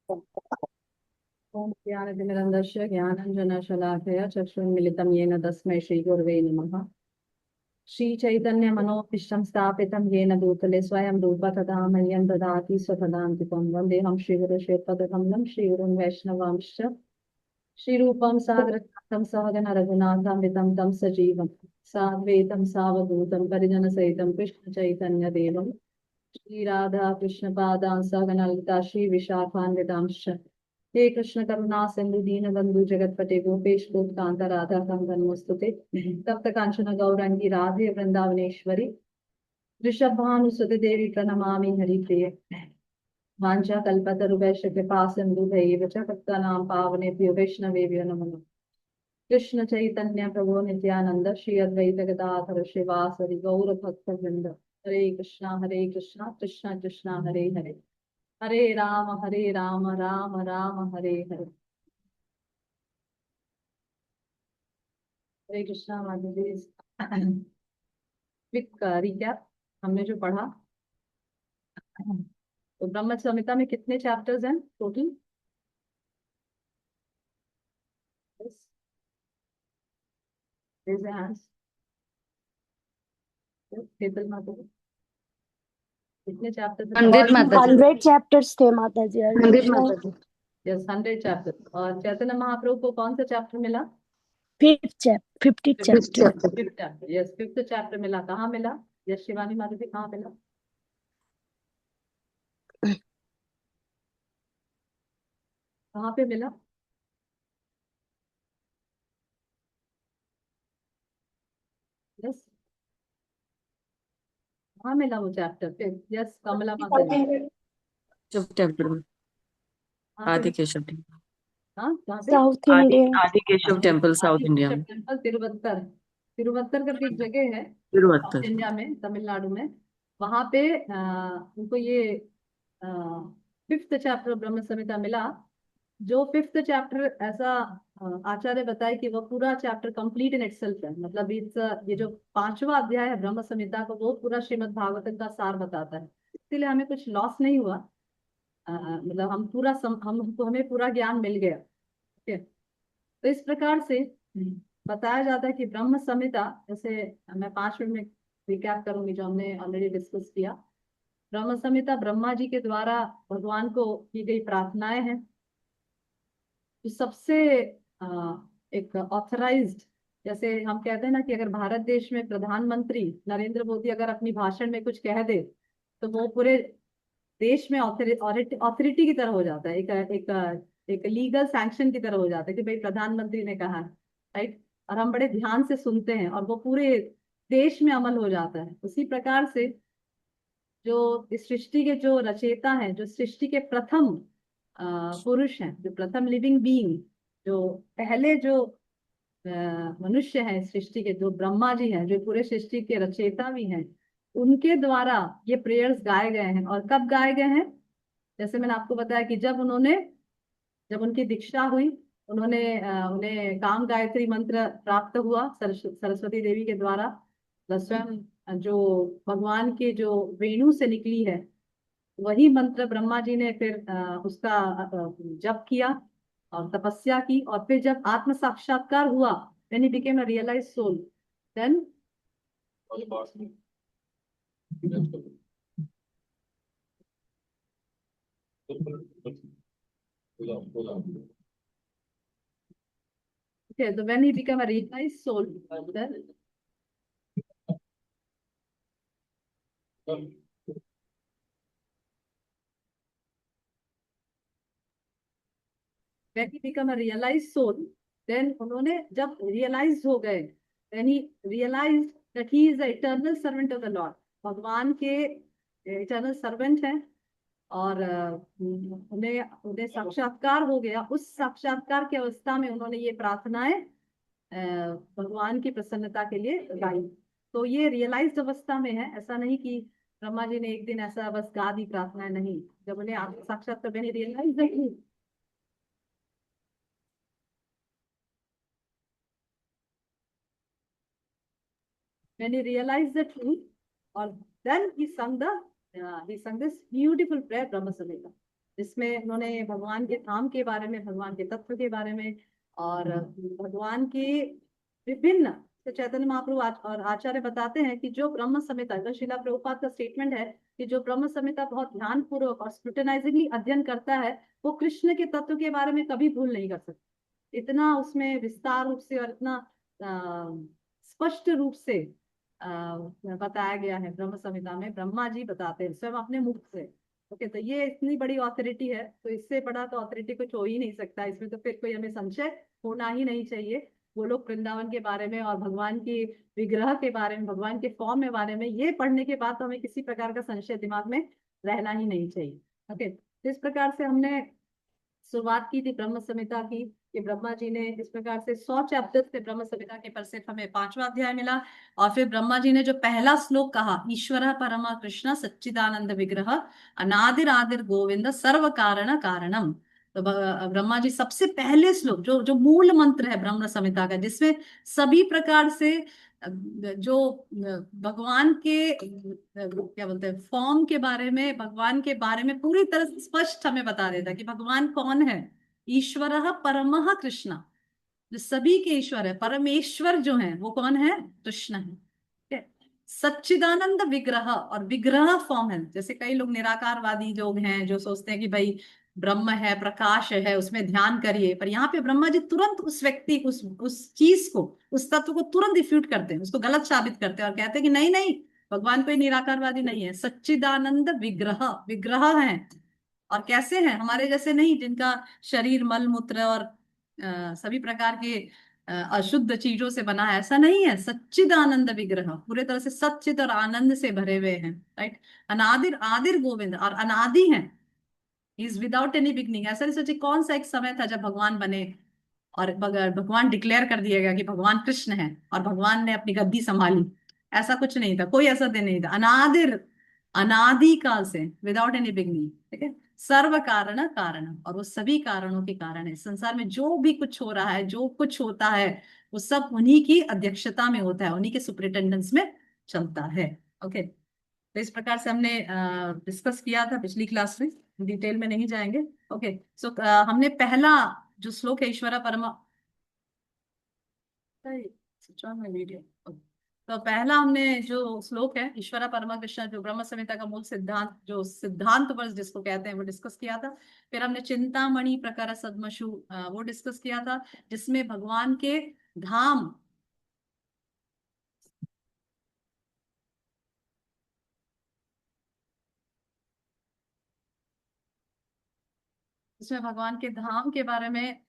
ओम ज्ञानतिमिरन्दस्य ज्ञानाञ्जनशलाकया चक्षुर्मिलितं येन तस्मै श्रीगुरवे नमः। श्रीचैतन्यमनोभीष्टं स्थापितं येन भूतले स्वयं रूप तथा मह्यं ददाति स्वपदान्तिकं। वन्देऽहं श्रीगुरुश्रीपदकमलं श्रीगुरुं वैष्णवांश्च श्रीरूपं साग्रजातं सहगण रघुनाथं वितं तं सजीवं साद्वैतं सावधूतं परिजनसहितं कृष्णचैतन्यदेवं श्रीराधा कृष्णपादां सहगण ललिता श्रीविशाखान्वितांश्च हे कृष्ण करुणा सिंधु दीन बंधु जगतपते गोपेश गोपकांत राधा नमोस्तुते तप्त कांचन गौरंगी राधे वृंदावनेश्वरी वृषभानुसुते देवी प्रणमामि हरिप्रिये वाञ्छा कल्पतरुभ्यश्च कृपा सिन्धुभैव च पतितानां पावनेभ्यो वैष्णवेभ्यो नमः। कृष्ण चैतन्य प्रभु नित्यानंद श्री अद्वैत गदाधर श्रीवासरि गौर भक्त वृंद हरे कृष्णा कृष्णा कृष्णा हरे हरे हरे राम राम राम हरे हरे। हरे कृष्णा माधुरी। क्विक रिकैप हमने जो पढ़ा, तो ब्रह्म संहिता में कितने चैप्टर्स हैं टोटल? कितने चैप्टर्स? 100 माता जी। 100 चैप्टर्स थे माता जी। 100 माता जी। Yes 100 chapter. और चैतन्य महाप्रभु को कौन सा चैप्टर मिला? 50 चैप्टर। यस 5th चैप्टर मिला। कहाँ मिला? यस शिवानी माता जी कहाँ मिला? कहाँ पे मिला? यस कहाँ मिला वो चैप्टर फिर? यस कमला माता जी टेम्पल में आदि केशव टेम्पल। हाँ कहाँ पे? South India. आदि केशव टेम्पल साउथ इंडिया में। टेम्पल तिरुवत्तर। तिरुवत्तर करके एक जगह है साउथ तिरुवत्तर। इंडिया में, तमिलनाडु में। वहां पे उनको ये 5th चैप्टर ब्रह्म संहिता मिला। जो 5th चैप्टर ऐसा आचार्य बताए कि वो पूरा चैप्टर कंप्लीट इन इटसेल्फ है। मतलब ये जो 5वां अध्याय है ब्रह्म संहिता को, वो पूरा श्रीमद् भागवतम का सार बताता है। इसलिए हमें कुछ लॉस नहीं हुआ। मतलब हम पूरा हमें पूरा ज्ञान मिल गया। ठीक है, तो इस प्रकार से बताया जाता है कि ब्रह्म संहिता, जैसे मैं 5 मिनट में रिकैप करूंगी जो हमने ऑलरेडी डिस्कस किया। ब्रह्म संहिता ब्रह्मा जी के द्वारा भगवान को की गई प्रार्थनाएं हैं। जो सबसे एक ऑथराइज्ड, जैसे हम कहते हैं ना कि अगर भारत देश में प्रधानमंत्री नरेंद्र मोदी अगर अपनी भाषण में कुछ कह दे तो वो पूरे देश में ऑथोरिटी की तरह हो जाता है। एक लीगल सैंक्शन की तरह हो जाता है कि भाई प्रधानमंत्री ने कहा है, राइट। और हम बड़े ध्यान से सुनते हैं और वो पूरे देश में अमल हो जाता है। उसी प्रकार से जो इस सृष्टि के जो रचयिता हैं, जो सृष्टि के प्रथम पुरुष हैं, जो प्रथम लिविंग बीइंग, जो पहले जो मनुष्य हैं सृष्टि के, जो ब्रह्मा जी हैं, जो पूरे सृष्टि के रचयिता भी हैं, उनके द्वारा ये प्रेयर्स गाए गए हैं। और कब गाए गए हैं? जैसे मैंने आपको बताया कि जब उनकी दीक्षा हुई, उन्हें काम गायत्री मंत्र प्राप्त हुआ सरस्वती देवी के द्वारा। स्वयं जो भगवान के जो वेणु से निकली है वही मंत्र ब्रह्मा जी ने फिर उसका जप किया और तपस्या की। और फिर जब आत्म साक्षात्कार हुआ, when he became a realized soul, then okay, so when he became a realized soul, then when he became a realized soul, then उन्होंने जब रियलाइज हो गए, then he realized that he is the eternal servant of the Lord। भगवान के eternal servant हैं और उन्हें उन्हें साक्षात्कार हो गया। उस साक्षात्कार की अवस्था में उन्होंने ये प्रार्थनाएं भगवान की प्रसन्नता के लिए गाई। तो ये रियलाइज्ड अवस्था में है, ऐसा नहीं कि ब्रह्मा जी ने एक दिन ऐसा बस गा दी प्रार्थनाएं, नहीं। जब उन्हें आत्म साक्षात्कार मैंने रियलाइज नहीं, when he realized the truth, or then he sung this beautiful prayer Brahma Samhita। जिसमें उन्होंने भगवान के धाम के बारे में, भगवान के तत्व के बारे में, और भगवान के विभिन्न, तो चैतन्य महाप्रभु और आचार्य बताते हैं कि जो ब्रह्म संहिता, जो शिला प्रभुपाद का स्टेटमेंट है कि जो ब्रह्म संहिता बहुत ध्यान पूर्वक और स्क्रूटनाइजिंगली अध्ययन करता है, वो कृष्ण के तत्व के बारे में कभी भूल नहीं कर सकता। इतना उसमें विस्तार रूप से और इतना स्पष्ट रूप से बताया गया है ब्रह्म संहिता में। ब्रह्मा जी बताते हैं स्वयं अपने मुख से। ओके, तो ये इतनी बड़ी ऑथोरिटी है, तो इससे बड़ा तो ऑथोरिटी कुछ हो ही नहीं सकता। इसमें तो फिर कोई हमें संशय होना ही नहीं चाहिए। वो लोग वृंदावन के बारे में और भगवान की विग्रह के बारे में, भगवान के फॉर्म के बारे में ये पढ़ने के बाद तो हमें किसी प्रकार का संशय दिमाग में रहना ही नहीं चाहिए। ओके, तो इस प्रकार से हमने शुरुआत की थी ब्रह्म संहिता की, कि ब्रह्मा जी ने इस प्रकार से 100 चैप्टर्स थे ब्रह्म संहिता के, पर सिर्फ हमें 5वां अध्याय मिला। और फिर ब्रह्मा जी ने जो पहला श्लोक कहा, ईश्वर परमा कृष्ण सच्चिदानंद विग्रह अनादिर आदिर गोविंद सर्व कारण कारणम, तो ब्रह्मा जी सबसे पहले श्लोक, जो जो मूल मंत्र है ब्रह्म संहिता का, जिसमें सभी प्रकार से जो भगवान के क्या बोलते हैं फॉर्म के बारे में, भगवान के बारे में पूरी तरह से स्पष्ट हमें बता देता है कि भगवान कौन है। ईश्वरः परमः कृष्ण, जो सभी के ईश्वर है, परमेश्वर जो है वो कौन है, कृष्ण है। ठीक है। सच्चिदानंद विग्रह, और विग्रह फॉर्म है। जैसे कई लोग निराकारवादी लोग हैं जो सोचते हैं कि भाई ब्रह्म है, प्रकाश है, उसमें ध्यान करिए, पर यहाँ पे ब्रह्मा जी तुरंत उस व्यक्ति, उस चीज को, उस तत्व को तुरंत रिफ्यूट करते हैं, उसको गलत साबित करते हैं और कहते हैं कि नहीं नहीं, भगवान कोई निराकारवादी नहीं है, सच्चिदानंद विग्रह, विग्रह है। और कैसे हैं, हमारे जैसे नहीं जिनका शरीर मल मूत्र और सभी प्रकार के अशुद्ध चीजों से बना है, ऐसा नहीं है। सच्चिदानंद विग्रह, पूरे तरह से सच्चिद और आनंद से भरे हुए हैं। राइट। अनादिर आदिर गोविंद, और अनादि हैं, इज विदाउट एनी बिगनिंग। ऐसा नहीं सोचिए कौन सा एक समय था जब भगवान बने और भगवान डिक्लेयर कर दिया गया कि भगवान कृष्ण है और भगवान ने अपनी गद्दी संभाली। ऐसा कुछ नहीं था, कोई ऐसा दिन नहीं था। अनादिर, अनादि काल से, विदाउट एनी बिगनिंग। ठीक है। सर्व कारण कारण, और वो सभी कारणों के कारण है। संसार में जो भी कुछ हो रहा है, जो कुछ होता है, वो सब उन्हीं की अध्यक्षता में होता है, उन्हीं के सुपरिटेंडेंस में चलता है। ओके, तो इस प्रकार से हमने डिस्कस किया था पिछली क्लास में, डिटेल में नहीं जाएंगे। ओके, सो हमने पहला जो श्लोक है ईश्वरा परमा, स्विच ऑन माय वीडियो। तो पहला हमने जो श्लोक है ईश्वरा परमा कृष्ण, जो ब्रह्म संहिता का मूल सिद्धांत, जो सिद्धांत वर्ष जिसको कहते हैं, वो डिस्कस किया था। फिर हमने चिंतामणि प्रकार सदमशु वो डिस्कस किया था, जिसमें भगवान के धाम, जिसमें भगवान के धाम के बारे में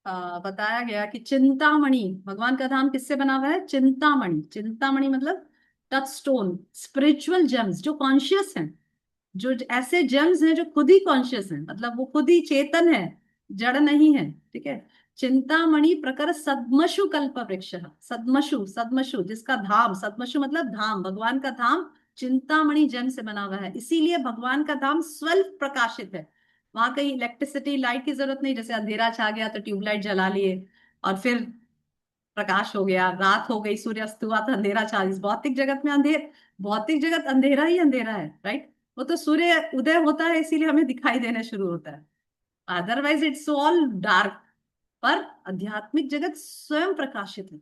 बताया गया कि चिंतामणि, भगवान का धाम किससे बना हुआ है, चिंतामणि। चिंतामणि मतलब टच स्टोन, स्पिरिचुअल जेम्स जो कॉन्शियस हैं, जो ऐसे जेम्स हैं जो खुद ही कॉन्शियस हैं, मतलब वो खुद ही चेतन है, जड़ नहीं है। ठीक है। चिंतामणि प्रकर सद्मशु कल्प वृक्ष, सद्मशु, सद्मशु जिसका धाम, सद्मशु मतलब धाम, भगवान का धाम चिंतामणि जेम से बना हुआ है। इसीलिए भगवान का धाम स्वल्प प्रकाशित है। वहां कहीं इलेक्ट्रिसिटी, लाइट की जरूरत नहीं। जैसे अंधेरा छा गया तो ट्यूबलाइट जला लिए और फिर प्रकाश हो गया, रात हो गई, सूर्य अस्त हुआ तो अंधेरा छा। इस भौतिक जगत में भौतिक जगत अंधेरा ही अंधेरा है। राइट। वो तो सूर्य उदय होता है इसीलिए हमें दिखाई देना शुरू होता है, अदरवाइज इट्स ऑल डार्क। पर आध्यात्मिक जगत स्वयं प्रकाशित है।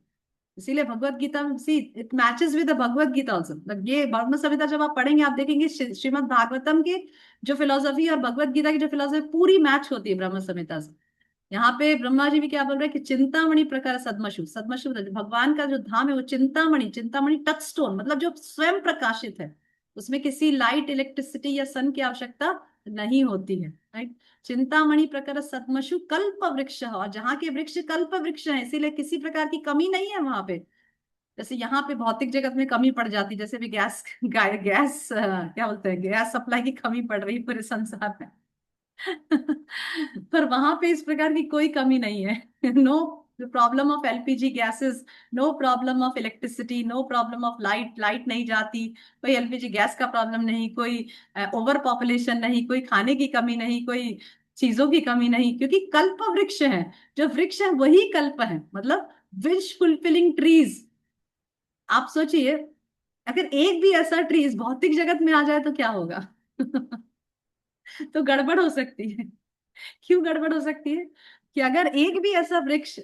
इसीलिए भगवत गीता में see it matches with the Bhagavad Gita also. ये ब्रह्म संहिता जब आप पढ़ेंगे आप देखेंगे श्रीमद् भागवतम की जो फिलोसफी और भगवत गीता की जो फिलोसफी पूरी मैच होती है ब्रह्म संहिता से। यहाँ पे ब्रह्मा जी भी क्या बोल रहे हैं कि चिंतामणि प्रकार सदमशु, सदमशु भगवान का जो धाम है वो चिंतामणि, चिंतामणि टच स्टोन मतलब जो स्वयं प्रकाशित है, उसमें किसी लाइट, इलेक्ट्रिसिटी या सन की आवश्यकता नहीं होती है। राइट। चिंतामणि प्रकार सदमशु कल्प वृक्ष, और जहाँ के वृक्ष कल्प वृक्ष है, इसीलिए किसी प्रकार की कमी नहीं है वहां पे। जैसे यहाँ पे भौतिक जगत में कमी पड़ जाती, जैसे भी गैस गैस क्या बोलते हैं, गैस सप्लाई की कमी पड़ रही पूरे संसार में। पर वहां पे इस प्रकार की कोई कमी नहीं है। No problem of LPG gases, no problem of electricity, no problem of light, light नहीं जाती, कोई एलपीजी गैस का प्रॉब्लम नहीं, कोई ओवर पॉपुलेशन नहीं, कोई खाने की कमी नहीं, कोई चीजों की कमी नहीं, क्योंकि कल्प वृक्ष है। जो वृक्ष है वही कल्प है, मतलब विश फुलफिलिंग ट्रीज। आप सोचिए अगर एक भी ऐसा ट्री इस भौतिक जगत में आ जाए तो क्या होगा। तो गड़बड़ हो सकती है। क्यों गड़बड़ हो सकती है? कि अगर एक भी ऐसा वृक्ष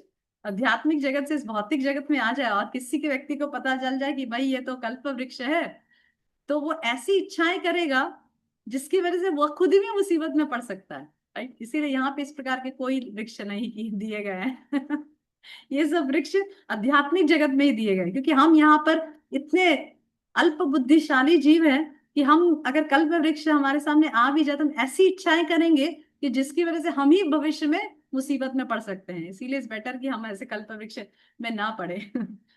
आध्यात्मिक जगत से इस भौतिक जगत में आ जाए और किसी के व्यक्ति को पता चल जाए कि भाई ये तो कल्प वृक्ष है, तो वो ऐसी इच्छाएं करेगा जिसकी वजह से वो खुद भी मुसीबत में पड़ सकता है। राइट, इसीलिए यहाँ पे इस प्रकार के कोई वृक्ष नहीं दिए गए हैं। ये सब वृक्ष आध्यात्मिक जगत में ही दिए गए, क्योंकि हम यहाँ पर इतने अल्प बुद्धिशाली जीव हैं कि हम अगर कल्प वृक्ष हमारे सामने आ भी जाए तो हम ऐसी इच्छाएं करेंगे कि जिसकी वजह से हम ही भविष्य में मुसीबत में पड़ सकते हैं। इसीलिए इस बेटर कि हम ऐसे कल्प वृक्ष में ना पड़े।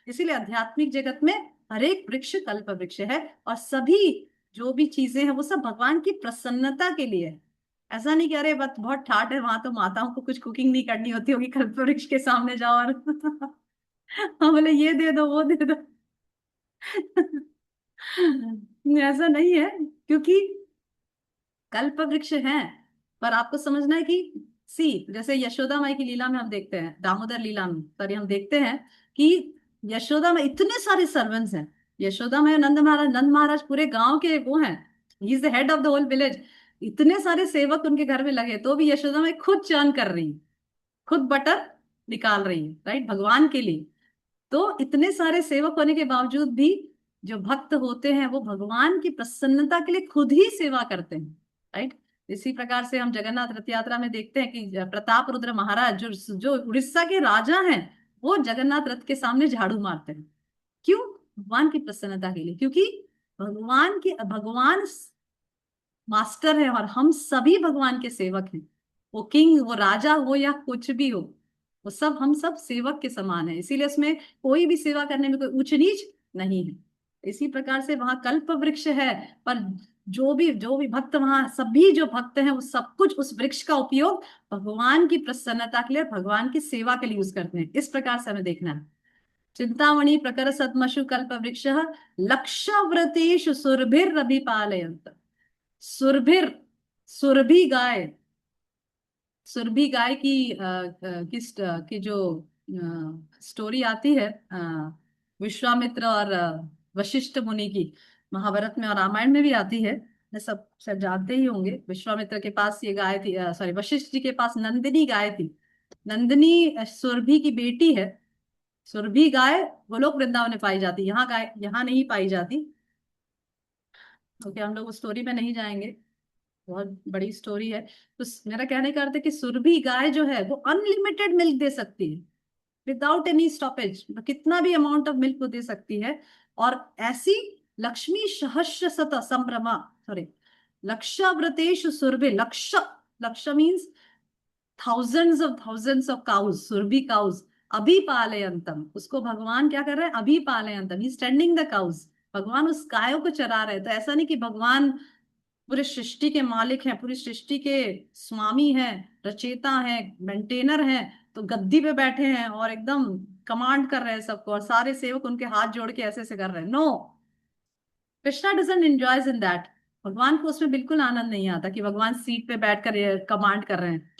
इसीलिए आध्यात्मिक जगत में हर एक वृक्ष कल्प वृक्ष है, और सभी जो भी चीजें हैं वो सब भगवान की प्रसन्नता के लिए है। ऐसा नहीं कि अरे बस बहुत ठाट है वहां तो माताओं को कुछ कुकिंग नहीं करनी होती होगी, कल्प वृक्ष के सामने जाओ और हाँ बोले ये दे दो वो दे दो। ऐसा नहीं है, क्योंकि कल्प वृक्ष हैं। पर आपको समझना है कि सी जैसे यशोदा माई की लीला में हम देखते हैं, दामोदर लीला में सॉरी हम देखते हैं कि यशोदा में इतने सारे सर्वेंट्स हैं। यशोदा में नंद महाराज पूरे गांव के वो हैं, he is the head of the whole village. इतने सारे सेवक उनके घर में लगे तो भी यशोदा माई खुद चर्न कर रही है, खुद बटर निकाल रही है, राइट, भगवान के लिए। तो इतने सारे सेवक होने के बावजूद भी जो भक्त होते हैं वो भगवान की प्रसन्नता के लिए खुद ही सेवा करते हैं, राइट। इसी प्रकार से हम जगन्नाथ रथ यात्रा में देखते हैं कि प्रताप रुद्र महाराज जो जो उड़ीसा के राजा हैं, वो जगन्नाथ रथ के सामने झाड़ू मारते हैं। क्यों? भगवान की प्रसन्नता के लिए, क्योंकि भगवान मास्टर है और हम सभी भगवान के सेवक हैं। वो किंग, वो राजा हो या कुछ भी हो, वो सब हम सब सेवक के समान है। इसीलिए उसमें कोई भी सेवा करने में कोई ऊंच नीच नहीं है। इसी प्रकार से वहां कल्प वृक्ष है, पर जो भी भक्त वहां, सभी जो भक्त हैं वो सब कुछ उस वृक्ष का उपयोग भगवान की प्रसन्नता के लिए, भगवान की सेवा के लिए यूज करते हैं। इस प्रकार से हमें देखना है। चिंतामणि प्रकर सतमशु कल्प वृक्ष लक्षव्रतेषु सुरभिरभिपालयन्त। सुरभिर, सुरभि गाय, सुरभि गाय की जो स्टोरी आती है विश्वामित्र और वशिष्ठ मुनि की, महाभारत में और रामायण में भी आती है। ये सब शायद जानते ही होंगे। विश्वामित्र के पास ये गाय थी, सॉरी वशिष्ठ जी के पास नंदिनी गाय थी। नंदिनी सुरभि की बेटी है। सुरभि गाय गोलोक वृंदावन में पाई जाती, यहाँ गाय यहाँ नहीं पाई जाती। ओके, हम लोग उस स्टोरी में नहीं जाएंगे, बहुत बड़ी स्टोरी है। तो मेरा कहने का अर्थ है कि सुरभि गाय जो है वो अनलिमिटेड मिल्क दे सकती है, विदाउट एनी स्टॉपेज, कितना भी अमाउंट ऑफ मिल्क वो दे सकती है। और ऐसी लक्ष्मी सहस्र शत संभ्रमा, सॉरी लक्षाव्रतेषु सुरभि, लक्ष मीन्स थाउजेंड्स ऑफ काउज, सुरभि काउज, अभी पालयंतम, उसको भगवान क्या कर रहे हैं? अभी पालयंतम, ही स्टैंडिंग द काउज। भगवान उस गायों को चरा रहे हैं। तो ऐसा नहीं कि भगवान पूरी सृष्टि के मालिक हैं, पूरी सृष्टि के स्वामी हैं, रचेता हैं, मेंटेनर हैं, तो गद्दी पे बैठे हैं और एकदम कमांड कर रहे हैं सबको, और सारे सेवक उनके हाथ जोड़ के ऐसे ऐसे कर रहे हैं। No, Krishna doesn't enjoys in that. भगवान को उसमें बिल्कुल आनंद नहीं आता कि भगवान सीट पे बैठकर कमांड कर रहे हैं।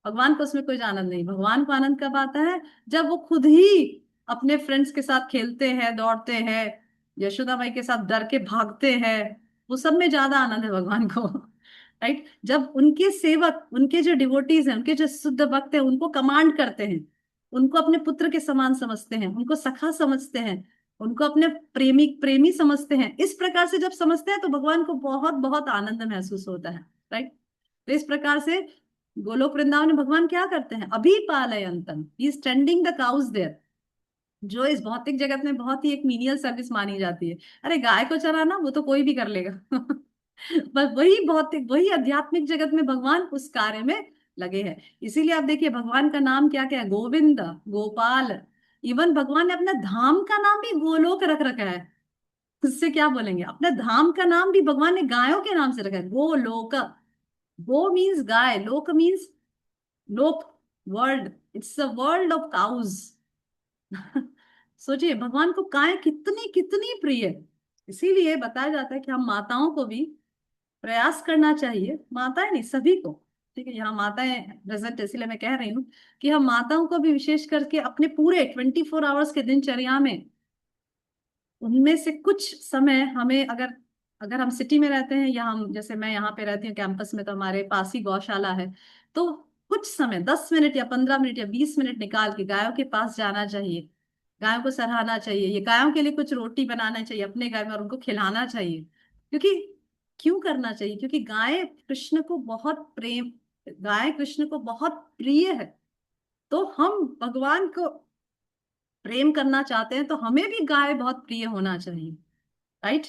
भगवान को उसमें कोई आनंद नहीं। भगवान को आनंद कब आता है? जब वो खुद ही अपने फ्रेंड्स के साथ खेलते हैं, दौड़ते हैं, यशोदा माई के साथ डर के भागते हैं। वो सब में ज्यादा आनंद है भगवान को। राइट, जब उनके सेवक, उनके जो डिवोटीज हैं, उनके जो शुद्ध भक्त हैं, उनको कमांड करते हैं, उनको अपने पुत्र के समान समझते हैं, उनको सखा समझते हैं, उनको अपने प्रेमी प्रेमी समझते हैं, इस प्रकार से जब समझते हैं तो भगवान को बहुत बहुत आनंद महसूस होता है। राइट, तो इस प्रकार से गोलोक वृंदावन में भगवान क्या करते हैं? अभी पालयंतम, he is tending the cows there, जो इस भौतिक जगत में बहुत ही एक मीनियल सर्विस मानी जाती है। अरे गाय को चराना वो तो कोई भी कर लेगा। बस वही भौतिक, वही आध्यात्मिक जगत में भगवान उस कार्य में लगे हैं। इसीलिए आप देखिए भगवान का नाम क्या क्या है? गोविंद, गोपाल। इवन भगवान ने अपना धाम का नाम भी गोलोक रख रखा है। उससे क्या बोलेंगे? अपने धाम का नाम भी भगवान ने गायों के नाम से रखा है, गोलोक। गो मीन्स गाय, लोक मीन्स लोक, world, it's a world of cows. सोचिए भगवान को गाय कितनी कितनी प्रिय है। इसीलिए बताया जाता है कि हम माताओं को भी प्रयास करना चाहिए, माताएं नहीं सभी को, ठीक है, यहाँ माताएं प्रेजेंट है इसलिए मैं कह रही हूँ कि हम माताओं को भी विशेष करके अपने पूरे 24 आवर्स के दिनचर्या में उनमें से कुछ समय हमें अगर अगर हम सिटी में रहते हैं या हम जैसे मैं यहाँ पे रहती हूँ कैंपस में, तो हमारे पास ही गौशाला है, तो कुछ समय 10 मिनट या 15 मिनट या 20 मिनट निकाल के गायों के पास जाना चाहिए, गायों को सराहना चाहिए, ये गायों के लिए कुछ रोटी बनाना चाहिए अपने घर में और उनको खिलाना चाहिए। क्योंकि क्यों करना चाहिए? क्योंकि गाय कृष्ण को बहुत प्रिय है। तो हम भगवान को प्रेम करना चाहते हैं तो हमें भी गाय बहुत प्रिय होना चाहिए, राइट?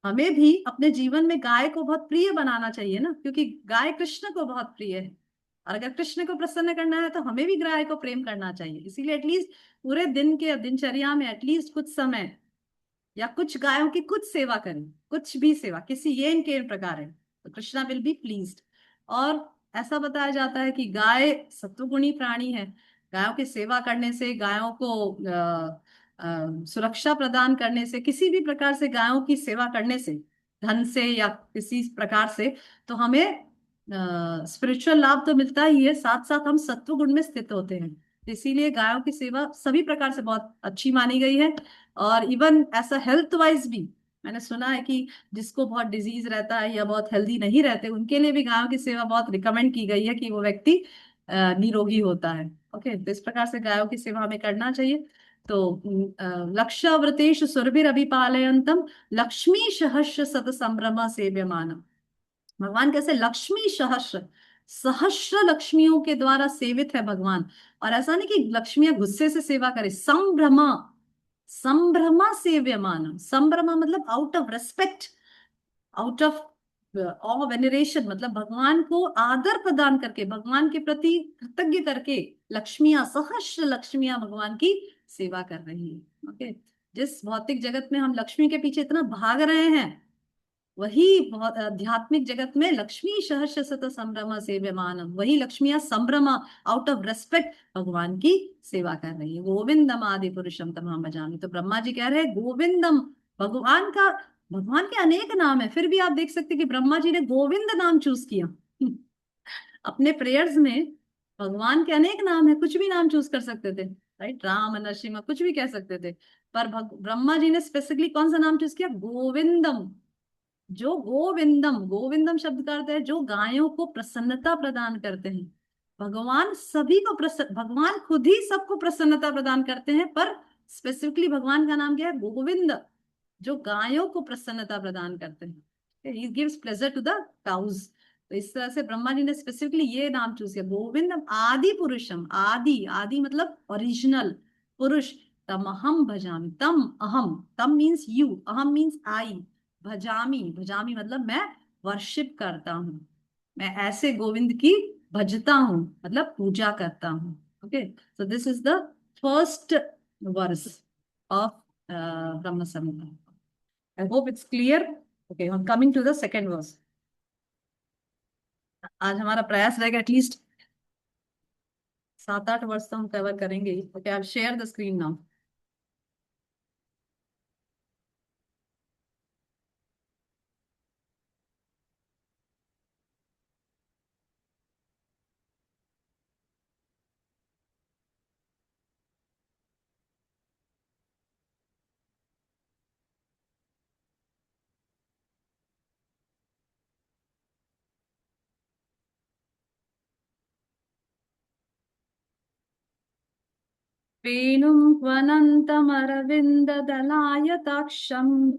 हमें भी अपने जीवन में गाय को बहुत प्रिय बनाना चाहिए ना, क्योंकि गाय कृष्ण को बहुत प्रिय है। और अगर कृष्ण को प्रसन्न करना है तो हमें भी गाय को प्रेम करना चाहिए। इसीलिए एटलीस्ट पूरे दिन के दिनचर्या में एटलीस्ट कुछ समय या कुछ गायों की कुछ सेवा करें, कुछ भी सेवा, किसी ये इनके इन प्रकार है, तो कृष्णा विल बी प्लीज्ड। और ऐसा बताया जाता है कि गाय सत्वगुणी प्राणी है। गायों की सेवा करने से, गायों को सुरक्षा प्रदान करने से, किसी भी प्रकार से गायों की सेवा करने से, धन से या किसी प्रकार से, तो हमें स्पिरिचुअल लाभ तो मिलता ही है, साथ साथ हम सत्व गुण में स्थित होते हैं। तो इसीलिए गायों की सेवा सभी प्रकार से बहुत अच्छी मानी गई है। और इवन ऐसा हेल्थ वाइज भी मैंने सुना है कि जिसको बहुत डिजीज रहता है या बहुत हेल्दी नहीं रहते, उनके लिए भी गायों की सेवा बहुत रिकमेंड की गई है कि वो व्यक्ति निरोगी होता है। ओके, तो इस प्रकार से गायों की सेवा हमें करना चाहिए। तो लक्षावृतेषु सुरभिरभिपालयन्तम लक्ष्मी सहस्र शत संभ्रम सेव्यमानम। भगवान कैसे लक्ष्मी सहस्र, सहस्र लक्ष्मियों के द्वारा सेवित है भगवान। और ऐसा नहीं कि लक्ष्मियां गुस्से से सेवा करे, संभ्रमा, संभ्रमा सेव्यमानम। संभ्रमा मतलब out of respect, out of awe veneration, मतलब भगवान को आदर प्रदान करके, भगवान के प्रति कृतज्ञ करके लक्ष्मियां, सहस्र लक्ष्मियां भगवान की सेवा कर रही है। ओके, जिस भौतिक जगत में हम लक्ष्मी के पीछे इतना भाग रहे हैं, वही बहुत आध्यात्मिक जगत में लक्ष्मी सहस्र शत संभ्रम सेव्यमानम, वही लक्ष्मियां संभ्रमा, आउट ऑफ रेस्पेक्ट भगवान की सेवा कर रही है। गोविंदम आदि पुरुषम तमाम भजामि। तो ब्रह्मा जी कह रहे हैं गोविंदम, भगवान का, भगवान के अनेक नाम है, फिर भी आप देख सकते हैं कि ब्रह्मा जी ने गोविंद नाम चूज किया अपने प्रेयर्स में। भगवान के अनेक नाम है, कुछ भी नाम चूज कर सकते थे, राइट? राम, नरसिम्हा, कुछ भी कह सकते थे, पर ब्रह्मा जी ने स्पेसिफिकली कौन सा नाम चूज किया? गोविंदम। जो गोविंदम, गोविंदम शब्द का अर्थ है जो गायों को प्रसन्नता प्रदान करते हैं। भगवान सभी को भगवान खुद ही सबको प्रसन्नता प्रदान करते हैं, पर स्पेसिफिकली भगवान का नाम क्या है? गोविंद, जो गायों को प्रसन्नता प्रदान करते हैं। He gives pleasure to the cows. तो इस तरह से ब्रह्मा जी ने स्पेसिफिकली ये नाम चूज किया, गोविंदम आदि पुरुषम। आदि, आदि मतलब ओरिजिनल पुरुष। तम अहम भजामि, तम अहम, तम मीन्स यू, अहम मीन्स आई, भजामी, भजामी मतलब मैं वर्शिप करता हूँ, मैं ऐसे गोविंद की भजता हूँ, मतलब पूजा करता हूँ। Okay, so this is the first verse of Brahma Samhita. I hope it's clear. Okay, हम coming to the second verse. आज हमारा प्रयास रहेगा एटलीस्ट 7-8 वर्ष तो हम कवर करेंगे। Okay, I share the screen now. वेणुं त्वनन्तमरविन्ददलायताक्षम्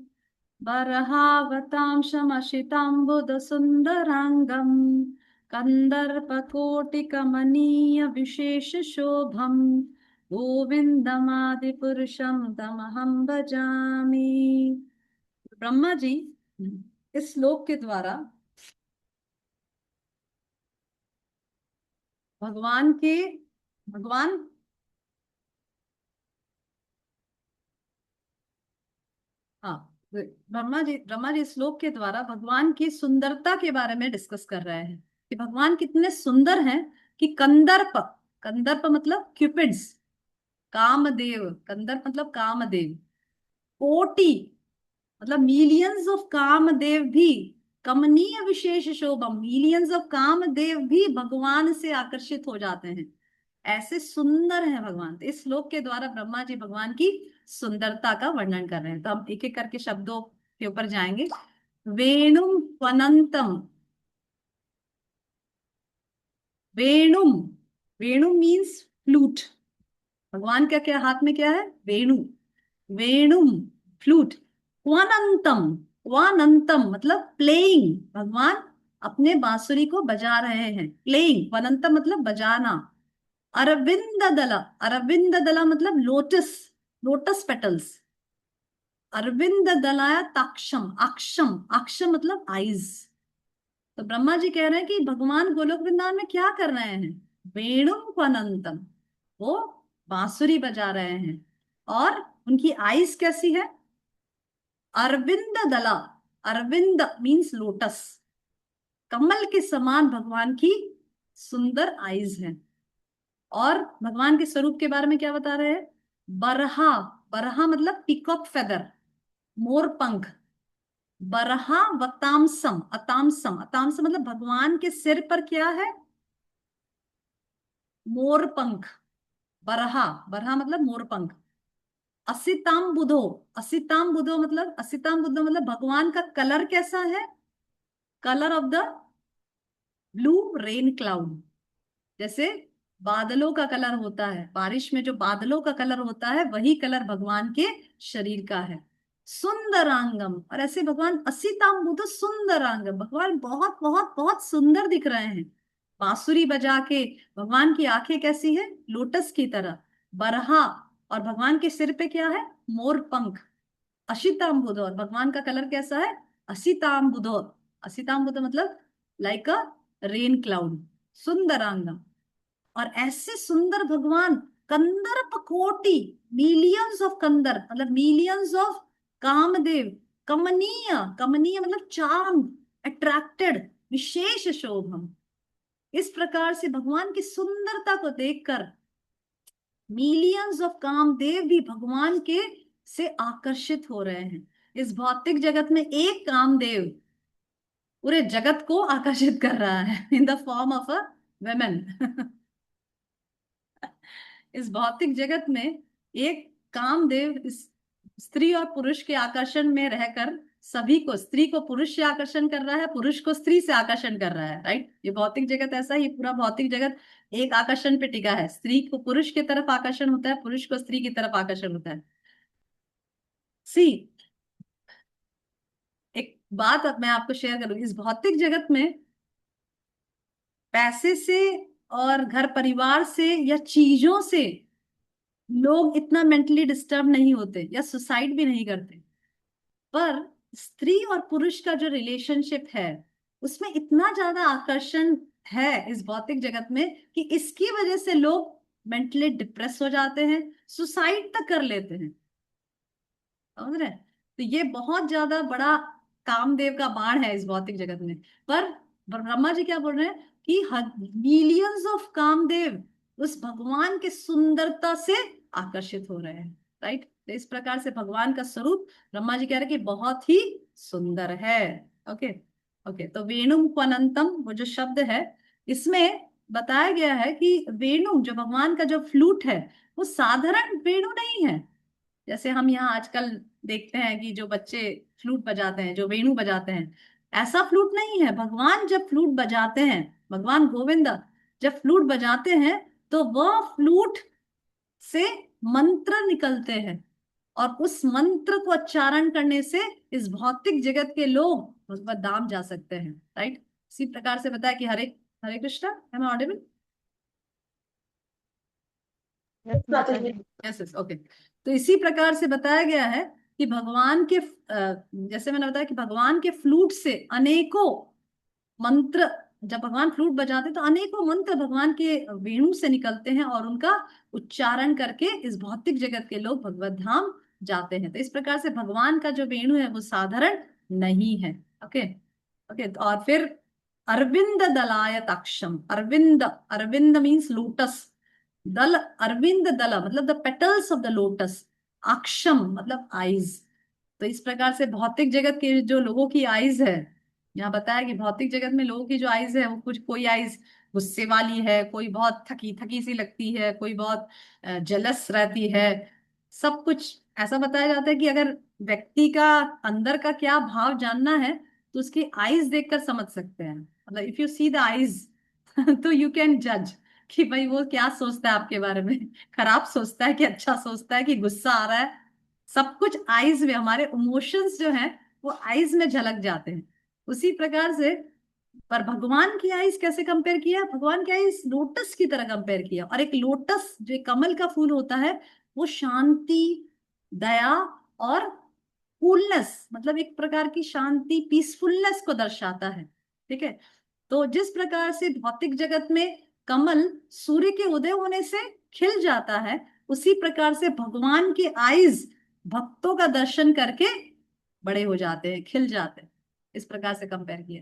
बर्हावतांशमशिताम्बुदसुन्दराङ्गम् कन्दर्पकोटिकमनीयविशेषशोभम् गोविन्दमादिपुरुषं तमहं भजामि। ब्रह्मा जी इस श्लोक के द्वारा भगवान के, भगवान, हाँ, ब्रह्मा जी श्लोक के द्वारा भगवान की सुंदरता के बारे में डिस्कस कर रहे हैं कि भगवान कितने सुंदर हैं कि कंदर्प, कंदर्प मतलब क्यूपिड्स, कामदेव, कंदर्प मतलब कामदेव, कोटि मतलब मिलियंस ऑफ कामदेव भी, कमनीय विशेष शोभम, मिलियंस ऑफ कामदेव भी भगवान से आकर्षित हो जाते हैं, ऐसे सुंदर है भगवान। तो इस श्लोक के द्वारा ब्रह्मा जी भगवान की सुंदरता का वर्णन कर रहे हैं। तो हम एक एक करके शब्दों के ऊपर जाएंगे। वेणुम त्वनंतम। वेणुम, वेणु मीन्स फ्लूट। भगवान का क्या हाथ में क्या है? वेणु। वेणुम फ्लूट। क्वानंतम, क्वानंतम मतलब प्लेइंग। भगवान अपने बांसुरी को बजा रहे हैं, प्लेइंग। क्वानंतम मतलब बजाना। अरविंद दला, अरविंद दला मतलब लोटस, लोटस पेटल्स। अरविंद दलाया ताक्षम, अक्षम, अक्षम मतलब आईज। तो ब्रह्मा जी कह रहे हैं कि भगवान गोलोक वृंदावन में क्या कर रहे हैं? वेणुम क्वनंतम, वो बांसुरी बजा रहे हैं। और उनकी आईज कैसी है? अरविंद दला, अरविंद मीन्स लोटस, कमल के समान भगवान की सुंदर आईज है। और भगवान के स्वरूप के बारे में क्या बता रहे हैं? बरहा, बरहा मतलब पिकॉक फेदर, मोर पंख। बरहा वतामसम, अतामसम, अतामसम मतलब भगवान के सिर पर क्या है? मोर पंख। बरहा, बरहा मतलब मोर पंख। असिताम बुधो, असिताम बुधो मतलब, असिताम बुधो मतलब भगवान का कलर कैसा है? Colour of the blue rain cloud. जैसे बादलों का कलर होता है, बारिश में जो बादलों का कलर होता है वही कलर भगवान के शरीर का है। सुंदरांगम, और ऐसे भगवान असिताम्बुद सुंदरांगम, भगवान बहुत बहुत बहुत सुंदर दिख रहे हैं बांसुरी बजा के। भगवान की आंखें कैसी है? लोटस की तरह। बरहा, और भगवान के सिर पे क्या है? मोर पंख। अशिताम्बुद, और भगवान का कलर कैसा है? असिताम्बुद। असिताम्बुद मतलब लाइक अ रेन क्लाउड। सुंदरांगम। और ऐसे सुंदर भगवान, कंदर्प कोटि, मिलियंस ऑफ कंदर मतलब मिलियंस ऑफ कामदेव। कमनीय, कमनीय मतलब चार्म, अट्रैक्टेड, विशेष शोभम। इस प्रकार से भगवान की सुंदरता को देखकर मिलियंस ऑफ कामदेव भी भगवान के से आकर्षित हो रहे हैं। इस भौतिक जगत में एक कामदेव पूरे जगत को आकर्षित कर रहा है in the form of a women. इस भौतिक जगत में एक कामदेव इस स्त्री और पुरुष के आकर्षण में रहकर सभी को, स्त्री को पुरुष से आकर्षण कर रहा है, पुरुष को स्त्री से आकर्षण कर रहा है। राइट, ये भौतिक जगत ऐसा ही, पूरा भौतिक जगत एक आकर्षण पे टिका है। स्त्री को पुरुष की तरफ आकर्षण होता है, पुरुष को स्त्री की तरफ आकर्षण होता है। सी, एक बात अब मैं आपको शेयर करूंगी। इस भौतिक जगत में पैसे से और घर परिवार से या चीजों से लोग इतना मेंटली डिस्टर्ब नहीं होते या सुसाइड भी नहीं करते। पर स्त्री और पुरुष का जो रिलेशनशिप है उसमें इतना ज्यादा आकर्षण है इस भौतिक जगत में कि इसकी वजह से लोग मेंटली डिप्रेस हो जाते हैं, सुसाइड तक कर लेते हैं। समझ रहे हैं? तो ये बहुत ज्यादा बड़ा कामदेव का बाण है इस भौतिक जगत में। पर ब्रह्मा जी क्या बोल रहे हैं कि मिलियंस ऑफ कामदेव उस भगवान के सुंदरता से आकर्षित हो रहे हैं। राइट, तो इस प्रकार से भगवान का स्वरूप ब्रह्मा जी कह रहे हैं कि बहुत ही सुंदर है। Okay, okay. तो वेणुम क्वनंतम वो जो शब्द है इसमें बताया गया है कि वेणु जो भगवान का जो फ्लूट है वो साधारण वेणु नहीं है। जैसे हम यहाँ आजकल देखते हैं कि जो बच्चे फ्लूट बजाते हैं, जो वेणु बजाते हैं, ऐसा फ्लूट नहीं है। भगवान जब फ्लूट बजाते हैं, भगवान गोविंद जब फ्लूट बजाते हैं तो वह फ्लूट से मंत्र निकलते हैं और उस मंत्र को उच्चारण करने से इस भौतिक जगत के लोग भगवत धाम जा सकते हैं। राइट, इसी प्रकार से बताया कि Hare Hare Krishna, am I audible? Yes yes, okay. तो इसी प्रकार से बताया गया है कि भगवान के जैसे मैंने बताया कि भगवान के फ्लूट से अनेकों मंत्र, जब भगवान फ्लूट बजाते हैं तो अनेकों मंत्र भगवान के वेणु से निकलते हैं और उनका उच्चारण करके इस भौतिक जगत के लोग भगवत धाम जाते हैं। तो इस प्रकार से भगवान का जो वेणु है वो साधारण नहीं है। Okay, okay. और फिर अरविंद दलायताक्षम, अरविंद, अरविंद मीन्स लोटस, दल, अरविंद दल मतलब the petals of the lotus, अक्षम मतलब आईज। तो इस प्रकार से भौतिक जगत के जो लोगों की आईज है, यहाँ बताया कि भौतिक जगत में लोगों की जो आईज है वो कुछ, कोई आईज गुस्से वाली है, कोई बहुत थकी थकी सी लगती है, कोई बहुत जलस रहती है। सब कुछ ऐसा बताया जाता है कि अगर व्यक्ति का अंदर का क्या भाव जानना है तो उसकी आईज देखकर समझ सकते हैं, मतलब if you see the eyes तो यू कैन जज कि भाई वो क्या सोचता है आपके बारे में, खराब सोचता है कि अच्छा सोचता है कि गुस्सा आ रहा है। सब कुछ आईज में, हमारे इमोशंस जो हैं वो आईज में झलक जाते हैं। उसी प्रकार से पर भगवान की आईज कैसे कंपेयर किया, भगवान की आईज लोटस की तरह कंपेयर किया। और एक लोटस जो एक कमल का फूल होता है वो शांति, दया और कूलनेस, मतलब एक प्रकार की शांति, पीसफुलनेस को दर्शाता है। ठीक है, तो जिस प्रकार से भौतिक जगत में कमल सूर्य के उदय होने से खिल जाता है, उसी प्रकार से भगवान की आईज भक्तों का दर्शन करके बड़े हो जाते हैं, खिल जाते हैं। इस प्रकार से कंपेयर किया,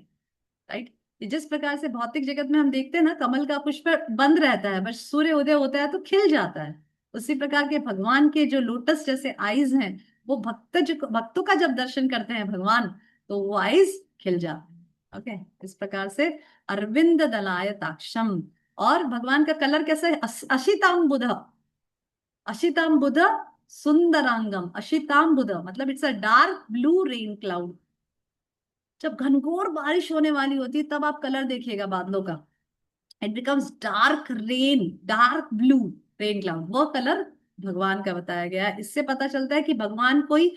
राइट। जिस प्रकार से भौतिक जगत में हम देखते हैं ना, कमल का पुष्प बंद रहता है, बस सूर्य उदय होता है तो खिल जाता है। उसी प्रकार के भगवान के जो लोटस जैसे आईज हैं, वो भक्तों का जब दर्शन करते हैं भगवान, तो वो आईज खिल जाते हैं। ओके, इस प्रकार से अरविंद दलायताक्षम। और भगवान का कलर कैसा है, अशिताम्बुध, अशिताम्बुध सुंदरांगम। अशिताम्बुध मतलब it's a dark blue rain cloud. जब घनघोर बारिश होने वाली होती है तब आप कलर देखिएगा बादलों का, it becomes dark rain, dark blue rain cloud. वो कलर भगवान का बताया गया है। इससे पता चलता है कि भगवान कोई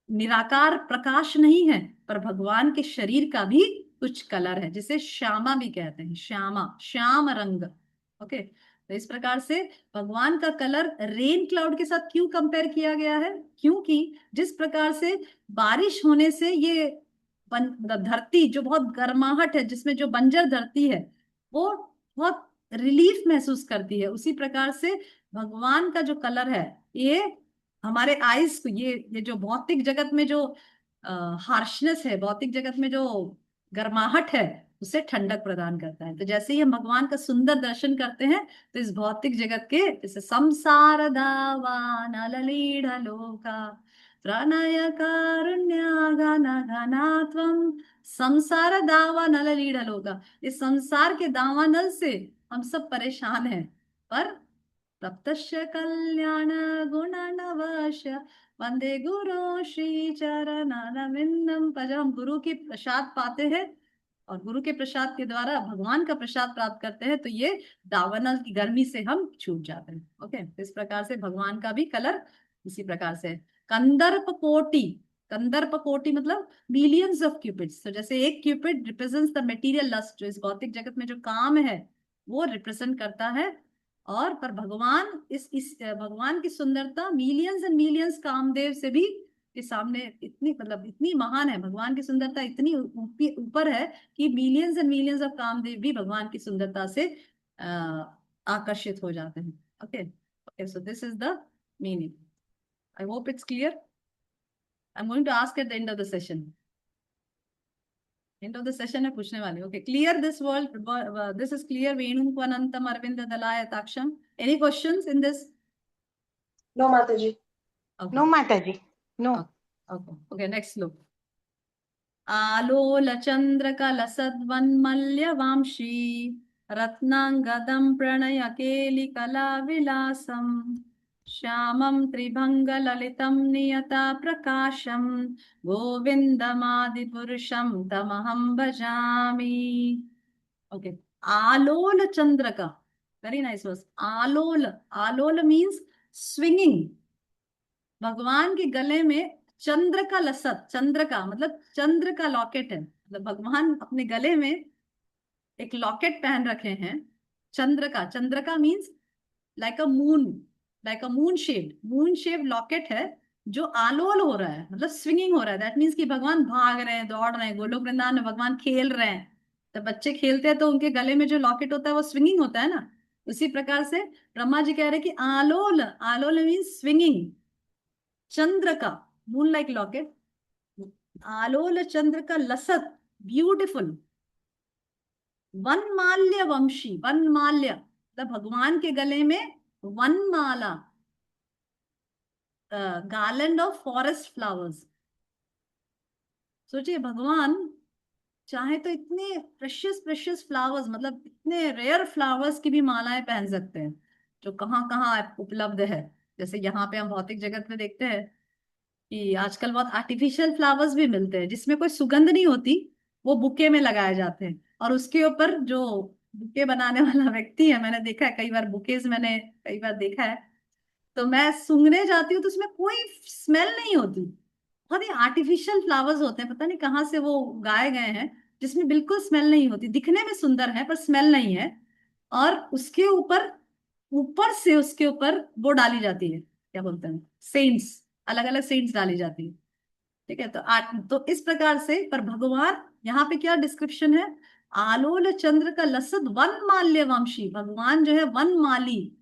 निराकार प्रकाश नहीं है, पर भगवान के शरीर का भी कुछ कलर है, जिसे श्यामा भी कहते हैं, श्यामा, श्याम रंग। ओके, तो इस प्रकार से भगवान का कलर रेन क्लाउड के साथ क्यों कंपेयर किया गया है, क्योंकि जिस प्रकार से बारिश होने से ये धरती जो बहुत गर्माहट है, जिसमें जो बंजर धरती है वो बहुत रिलीफ महसूस करती है, उसी प्रकार से भगवान का जो कलर है, ये हमारे आईज को, ये जो भौतिक जगत में जो हार्शनेस है, भौतिक जगत में जो गर्माहट है, उसे ठंडक प्रदान करता है। तो जैसे ही हम भगवान का सुंदर दर्शन करते हैं, तो इस भौतिक जगत के, जैसे संसार दावान लोका प्रणय कारुण्य घनात्वम, संसार दावानल लोका, इस संसार के दावानल से हम सब परेशान हैं, पर तप्तस्य कल्याण गुणनवश वंदे गुरु श्री चरणनविंदम। पर जब हम गुरु की प्रसाद पाते हैं और गुरु के प्रसाद के द्वारा भगवान का प्रसाद प्राप्त करते हैं, तो ये दावानल की गर्मी से हम छूट जाते हैं। ओके, इस प्रकार से भगवान का भी कलर इसी प्रकार से है। कंदर्प कोटि, कंदर्प कोटि मतलब मिलियंस ऑफ क्यूपिड्स। तो जैसे एक cupid represents the material lust, जो इस भौतिक जगत में जो काम है वो रिप्रेजेंट करता है। और पर भगवान इस भगवान की सुंदरता मिलियंस एंड मिलियंस कामदेव से भी के सामने इतनी, मतलब इतनी महान है, भगवान की सुंदरता इतनी ऊपर है कि millions and millions of Kamadeva भी भगवान की सुंदरता से आकर्षित हो जाते हैं। Okay, okay, so this is the meaning. I hope it's clear. I am going to ask at the end of the session. End of the session है पूछने वाली। Okay, clear this world, this is clear. वेणु अनंतम अरविंद दलायताक्षम। Any questions in this? No, Mataji. Okay. No, Mataji. No. Okay. Okay. Next look. आलोल चंद्रकलसद्वन्मल्यवांशी रत्नांगदं प्रणय केलिकला विलासम श्यामं त्रिभंगललितं नियता प्रकाशम गोविंदमादिपुरुषं तमहं भजामि। ओके, आलोल चंद्र का, वेरी नाइस वर्ड। आलोल, आलोल मीन्स स्विंगिंग। भगवान के गले में चंद्र का लसत, चंद्र का मतलब चंद्र का लॉकेट है, मतलब भगवान अपने गले में एक लॉकेट पहन रखे हैं चंद्र का। चंद्र का means like a moon, like a moon shape locket है जो आलोल हो रहा है, मतलब स्विंगिंग हो रहा है। दैट मीन्स कि भगवान भाग रहे हैं, दौड़ रहे हैं। गोलोक वृंदावन में भगवान खेल रहे हैं, जब बच्चे खेलते हैं तो उनके गले में जो लॉकेट होता है वो स्विंगिंग होता है ना। उसी प्रकार से ब्रह्मा जी कह रहे हैं कि आलोल, आलोल मीन्स स्विंगिंग। चंद्र का, मून लाइक लॉकेट, आलोल चंद्र का लसत, ब्यूटिफुल। वनमाल्य वंशी, वनमाल्य मतलब भगवान के गले में वनमाला, गार्लैंड ऑफ फॉरेस्ट फ्लावर्स। सोचिए, भगवान चाहे तो इतने प्रेशियस प्रेशियस फ्लावर्स, मतलब इतने रेयर फ्लावर्स की भी मालाएं पहन सकते हैं, जो कहाँ कहाँ उपलब्ध है। जैसे यहाँ पे हम भौतिक जगत में देखते हैं कि आजकल बहुत आर्टिफिशियल फ्लावर्स भी मिलते हैं जिसमें कोई सुगंध नहीं होती, वो बुके में लगाए जाते हैं। और उसके ऊपर जो बुके बनाने वाला व्यक्ति है, मैंने देखा है कई बार, बुकेज मैंने कई बार देखा है, तो मैं सूंघने जाती हूँ तो उसमें कोई स्मेल नहीं होती। बहुत ही आर्टिफिशियल फ्लावर्स होते हैं, पता नहीं कहाँ से वो उगाए गए हैं, जिसमें बिल्कुल स्मेल नहीं होती, दिखने में सुंदर है पर स्मेल नहीं है। और उसके ऊपर, ऊपर से उसके ऊपर वो डाली जाती है, क्या बोलते हैं, सेंट्स, अलग अलग सेंट्स डाली जाती है। ठीक है, तो तो इस प्रकार से, पर भगवान यहाँ पे क्या डिस्क्रिप्शन है, आलोल चंद्र का लसत वन माल्य वंशी, भगवान जो है वन माली,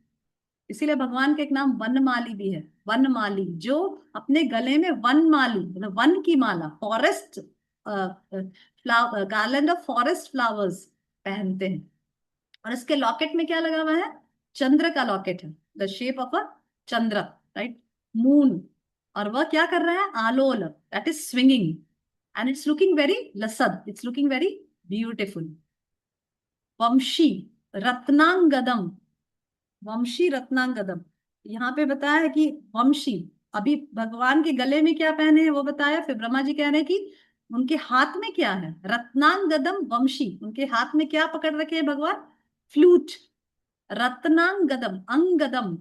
इसीलिए भगवान का एक नाम वनमाली भी है। वनमाली, जो अपने गले में वनमाली मतलब वन की माला, forest flower, garland of forest flowers पहनते हैं। और इसके लॉकेट में क्या लगा हुआ है, चंद्र का लॉकेट है, the shape of a chandra, right, moon. और वह क्या कर रहा है, आलोल, that is swinging, and it's looking very लसद, इट्स लुकिंग वेरी ब्यूटिफुल। वंशी रत्नांगदम, वंशी रत्नांगदम, यहाँ पे बताया है कि वंशी, अभी भगवान के गले में क्या पहने हैं वो बताया, फिर ब्रह्मा जी कह रहे हैं कि उनके हाथ में क्या है, रत्नांगदम वंशी, उनके हाथ में क्या पकड़ रखे हैं भगवान, फ्लूट। रत्नांगदम, अंगदम,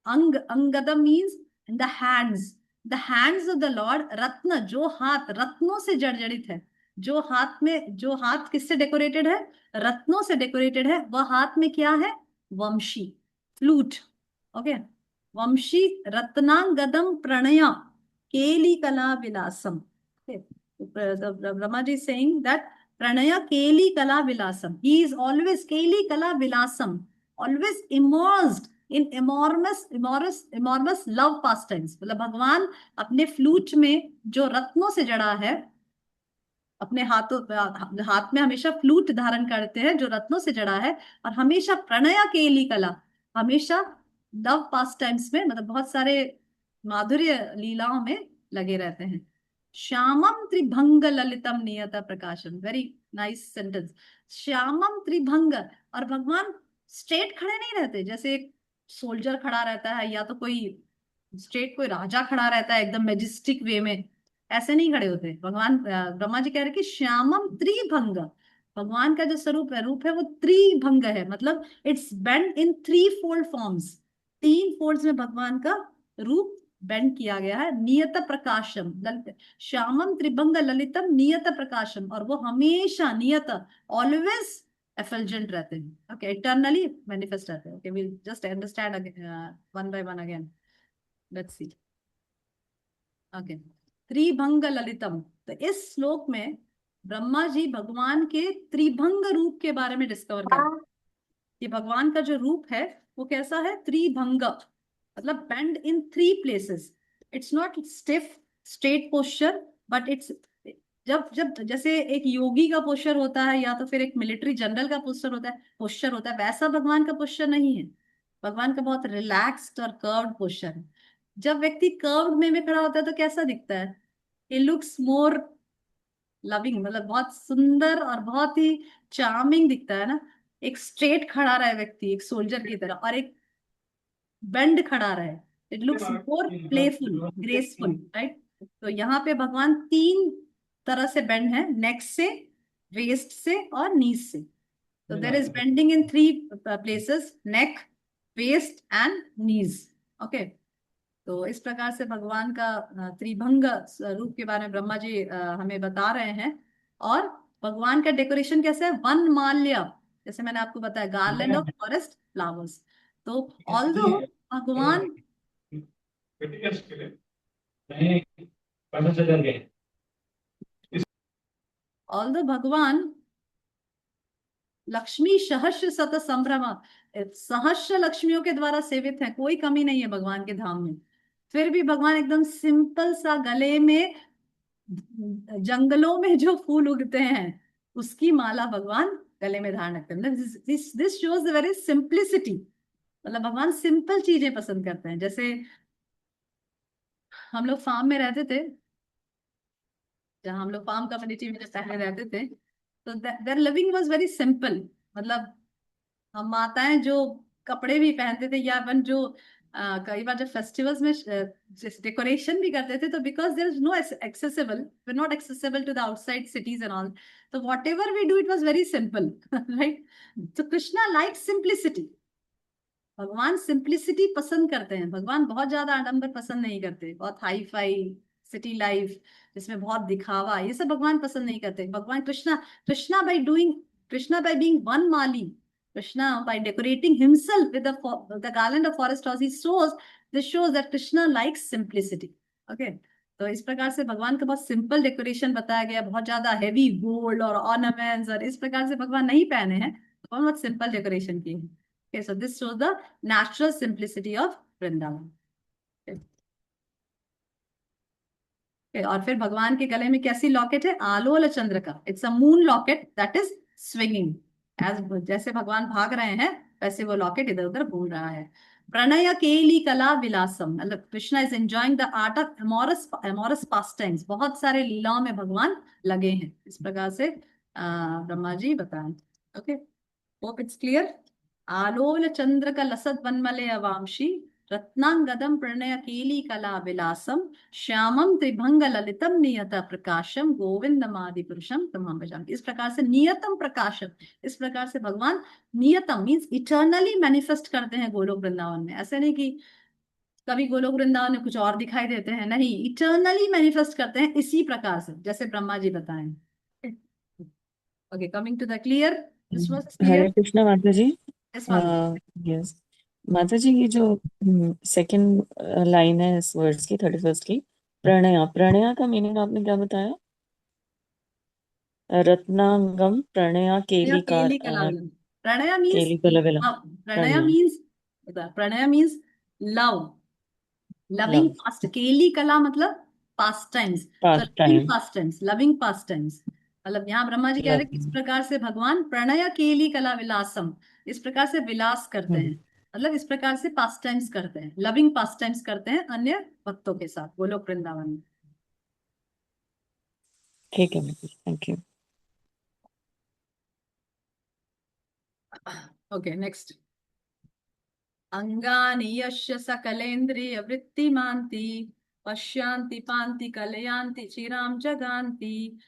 अंगदम means the hands, the hands of the lord, रत्न, जो हाथ रत्नों से जर्जरित है, जो हाथ में, जो हाथ किससे डेकोरेटेड है, रत्नों से डेकोरेटेड है, वह हाथ में क्या है, वंशी, फ्लूट। ओके, वंशी रत्नांगदम प्रणय केली कला विलासम। ब्रह्मा जी सेइंग दैट प्रणय केली कला विलासम, ही इज ऑलवेज केली कला विलासम, always immersed in enormous love pastimes। मतलब भगवान अपने फ्लूट में जो रत्नों से जड़ा है, अपने हाथों, हाथ में हमेशा फ्लूट धारण करते हैं जो रत्नों से जड़ा है, और हमेशा प्रणय केली कला, हमेशा लव पास टाइम्स में, मतलब बहुत सारे माधुर्य लीलाओं में लगे रहते हैं। श्यामम त्रिभंग ललितम नियत प्रकाशम, वेरी नाइस सेंटेंस, श्यामम त्रिभंग। और भगवान स्ट्रेट खड़े नहीं रहते, जैसे एक सोल्जर खड़ा रहता है, या तो कोई स्ट्रेट कोई राजा खड़ा रहता है एकदम मैजेस्टिक वे में, ऐसे नहीं खड़े होते भगवान। ब्रह्मा जी कह रहे हैं कि श्यामम त्रिभंग, भगवान का जो स्वरूप है, रूप है, वो त्रिभंग है, मतलब it's bend in three fold forms, तीन फोल्ड्स में भगवान का रूप बेंड किया गया है। नियत प्रकाशम, श्यामम त्रिभंग ललितम नियत प्रकाशम, और वो हमेशा नियत, ऑलवेज एफल्जेंट रहते हैं। ओके, इटर्नली मैनिफेस्ट रहते हैं। Okay, will just understand one by one again, let's see. Okay, त्रिभंग ललितम, तो इस श्लोक में ब्रह्मा जी भगवान के त्रिभंग रूप के बारे में डिस्कवर कर, कि भगवान का जो रूप है वो कैसा है, त्रिभंग, मतलब bend in three places. It's not stiff straight posture, but it's, जब जब जैसे एक योगी का पोस्चर होता है, या तो फिर एक मिलिट्री जनरल का पोस्चर होता है, वैसा भगवान का पोस्चर नहीं है। भगवान का बहुत रिलैक्स्ड और कर्व्ड पोस्चर है। जब व्यक्ति कर्व्ड में खड़ा होता है तो कैसा दिखता है, इट लुक्स मोर लविंग, मतलब बहुत सुंदर और बहुत ही चार्मिंग दिखता है ना। एक स्ट्रेट खड़ा रहे व्यक्ति एक सोल्जर की तरह, और एक बेंड खड़ा रहे, it looks more playful, graceful, right. तो यहाँ पे भगवान तीन तरह से बेंड है, नेक से, वेस्ट से और नीज से। तो there is bending in three places, neck, waist and knees. Okay, तो इस प्रकार से भगवान का त्रिभंग रूप के बारे में ब्रह्मा जी हमें बता रहे हैं। और भगवान का डेकोरेशन कैसे है, वन माल्य, जैसे मैंने आपको बताया, गार्लैंड ऑफ फॉरेस्ट फ्लावर्स। तो ऑल्दो भगवान, ऑल्दो भगवान लक्ष्मी सहस्र शत संभ्रम, सहस्र लक्ष्मियों के द्वारा सेवित है, कोई कमी नहीं है भगवान के धाम में, फिर भी भगवान एकदम सिंपल सा, गले में जंगलों में जो फूल उगते हैं उसकी माला भगवान गले में धारण रखते हैं। This shows the very simplicity, मतलब भगवान सिंपल चीजें पसंद करते हैं। जैसे हम लोग फार्म में रहते थे, जहाँ हम लोग फार्म कम्युनिटी में जब पहले रहते थे, तो their living was very simple. मतलब हम माताएं जो कपड़े भी पहनते थे, या अपन जो कई बार जब फेस्टिवल्स में डेकोरेशन भी करते थे, तो because there is no accessible, we not accessible to the outside cities and all, तो whatever we do it was very simple, right? तो कृष्णा लाइक सिंप्लिसिटी, भगवान सिंप्लिसिटी पसंद करते हैं। भगवान बहुत ज्यादा आडंबर पसंद नहीं करते, बहुत हाई फाई सिटी लाइफ जिसमें बहुत दिखावा, ये सब भगवान पसंद नहीं करते। भगवान Krishna by doing, Krishna by being one mali, Krishna by decorating himself with the garland of forest rose, he shows, this shows that Krishna likes simplicity. Okay, तो इस प्रकार से भगवान का बहुत सिंपल डेकोरेशन बताया गया, बहुत ज्यादा हेवी गोल्ड और ऑर्नामेंट्स और इस प्रकार से भगवान नहीं पहने हैं, भगवान बहुत सिंपल डेकोरेशन किए हैं। Okay, so this shows the natural simplicity of Vrindavan. Okay. Okay, और फिर भगवान के गले में कैसी लॉकेट है? आलोल चंद्र का, it's a moon locket that is swinging, as जैसे भगवान भाग रहे हैं वैसे वो लॉकेट इधर उधर घूम रहा है। प्रणय केली कला विलासम, मतलब Krishna is enjoying the art of amorous pass times, बहुत सारे लीलाओं में भगवान लगे हैं, इस प्रकार से ब्रह्मा जी बताएं। Okay, hope it's clear. आलोल चंद्र का लसत वनमले अवांशी, रत्नांगदम प्रणय केली कला विलासम, श्यामम त्रिभंग ललितम नियत प्रकाशम, गोविंदमादि पुरुषम तमहं भजामि। इस प्रकार से नियतम प्रकाशम, इस प्रकार से भगवान नियतम मीन्स इटर्नली मैनिफेस्ट करते हैं गोलोक वृंदावन में। ऐसे नहीं कि कभी गोलोक वृंदावन में कुछ और दिखाई देते हैं, नहीं, इटर्नली मैनिफेस्ट करते हैं इसी प्रकार से जैसे ब्रह्मा जी बताएं। Okay, coming to the clear, this was here clear. Krishna माता जी। Yes, Manu. यस माता जी, ये जो सेकंड लाइन है इस वर्ड्स की, 31st की, प्रणया, प्रणया का मीनिंग आपने क्या बताया? रत्नांगम प्रणया केली का केली कलाविलन, प्रणय मीन्स, केली कलाविलन, प्रणय मीन्स, प्रणय means love, loving love, past, केली कला मतलब past times, past time, past times, loving past times. मतलब यहाँ ब्रह्मा जी कह रहे हैं कि इस प्रकार से भगवान प्रणय केली कला विलासम, इस प्रकार से विलास करते हैं, मतलब इस प्रकार से पास्ट टाइम्स करते हैं, लविंग पास्ट टाइम्स करते हैं अन्य भक्तों के साथ गोलोक वृंदावन में। ठीक है, थैंक यू। Okay, next. अंगानि यस्य सकलेन्द्रिय वृत्तिमान्ति, पश्यांति पान्ति कलयांति चिरां जगान्ति,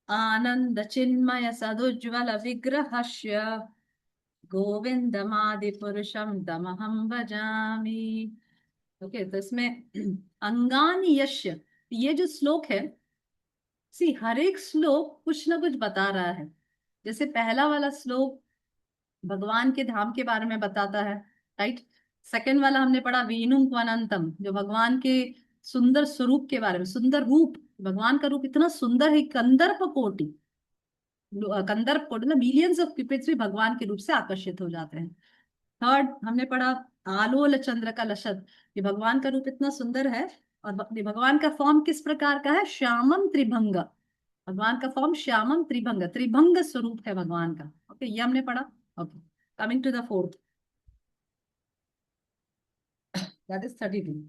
आनंद चिन्मय सदुज्ज्वल विग्रहस्य, गोविंदमादि पुरुषम तमहं भजामि। ओके, तो इसमें अंगानि यस्य, ये जो श्लोक है, सी हर एक श्लोक कुछ ना कुछ बता रहा है। जैसे पहला वाला श्लोक भगवान के धाम के बारे में बताता है, राइट? सेकंड वाला हमने पढ़ा वीणुम क्वनंतम, जो भगवान के सुंदर स्वरूप के बारे में, सुंदर रूप, भगवान का रूप इतना सुंदर है, कंदर्प कोटि, कंदर्प कोटि मतलब मिलियंस ऑफ क्यूपिड्स भी भगवान के रूप से आकर्षित हो जाते हैं। थर्ड हमने पढ़ा आलोल चंद्र का लसत, ये भगवान का रूप इतना सुंदर है, और भगवान का फॉर्म किस प्रकार का है? श्यामम त्रिभंग, भगवान का फॉर्म श्यामम त्रिभंग, त्रिभंग स्वरूप है भगवान का। ओके, ये हमने पढ़ा। Okay, coming to the fourth, that is 32.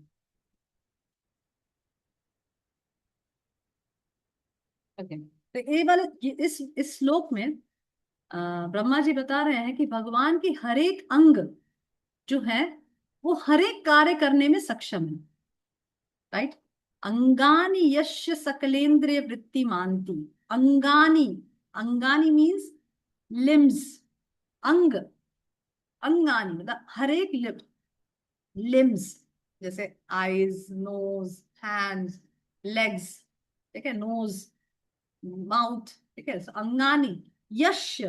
Okay, तो ये वाले इस श्लोक में ब्रह्मा जी बता रहे हैं कि भगवान की हर एक अंग जो है वो हर एक कार्य करने में सक्षम है, राइट? अंगानि यस्य सकलेन्द्रिय वृत्ति मानती, अंगानि, अंगानि मीन्स लिम्स, अंग, अंगानि मतलब हर एक लिम्स, जैसे आईज, नोज, हैंड्स, लेग्स, ठीक है, नोज, माउथ, ठीक है। सो अंगानी, यश,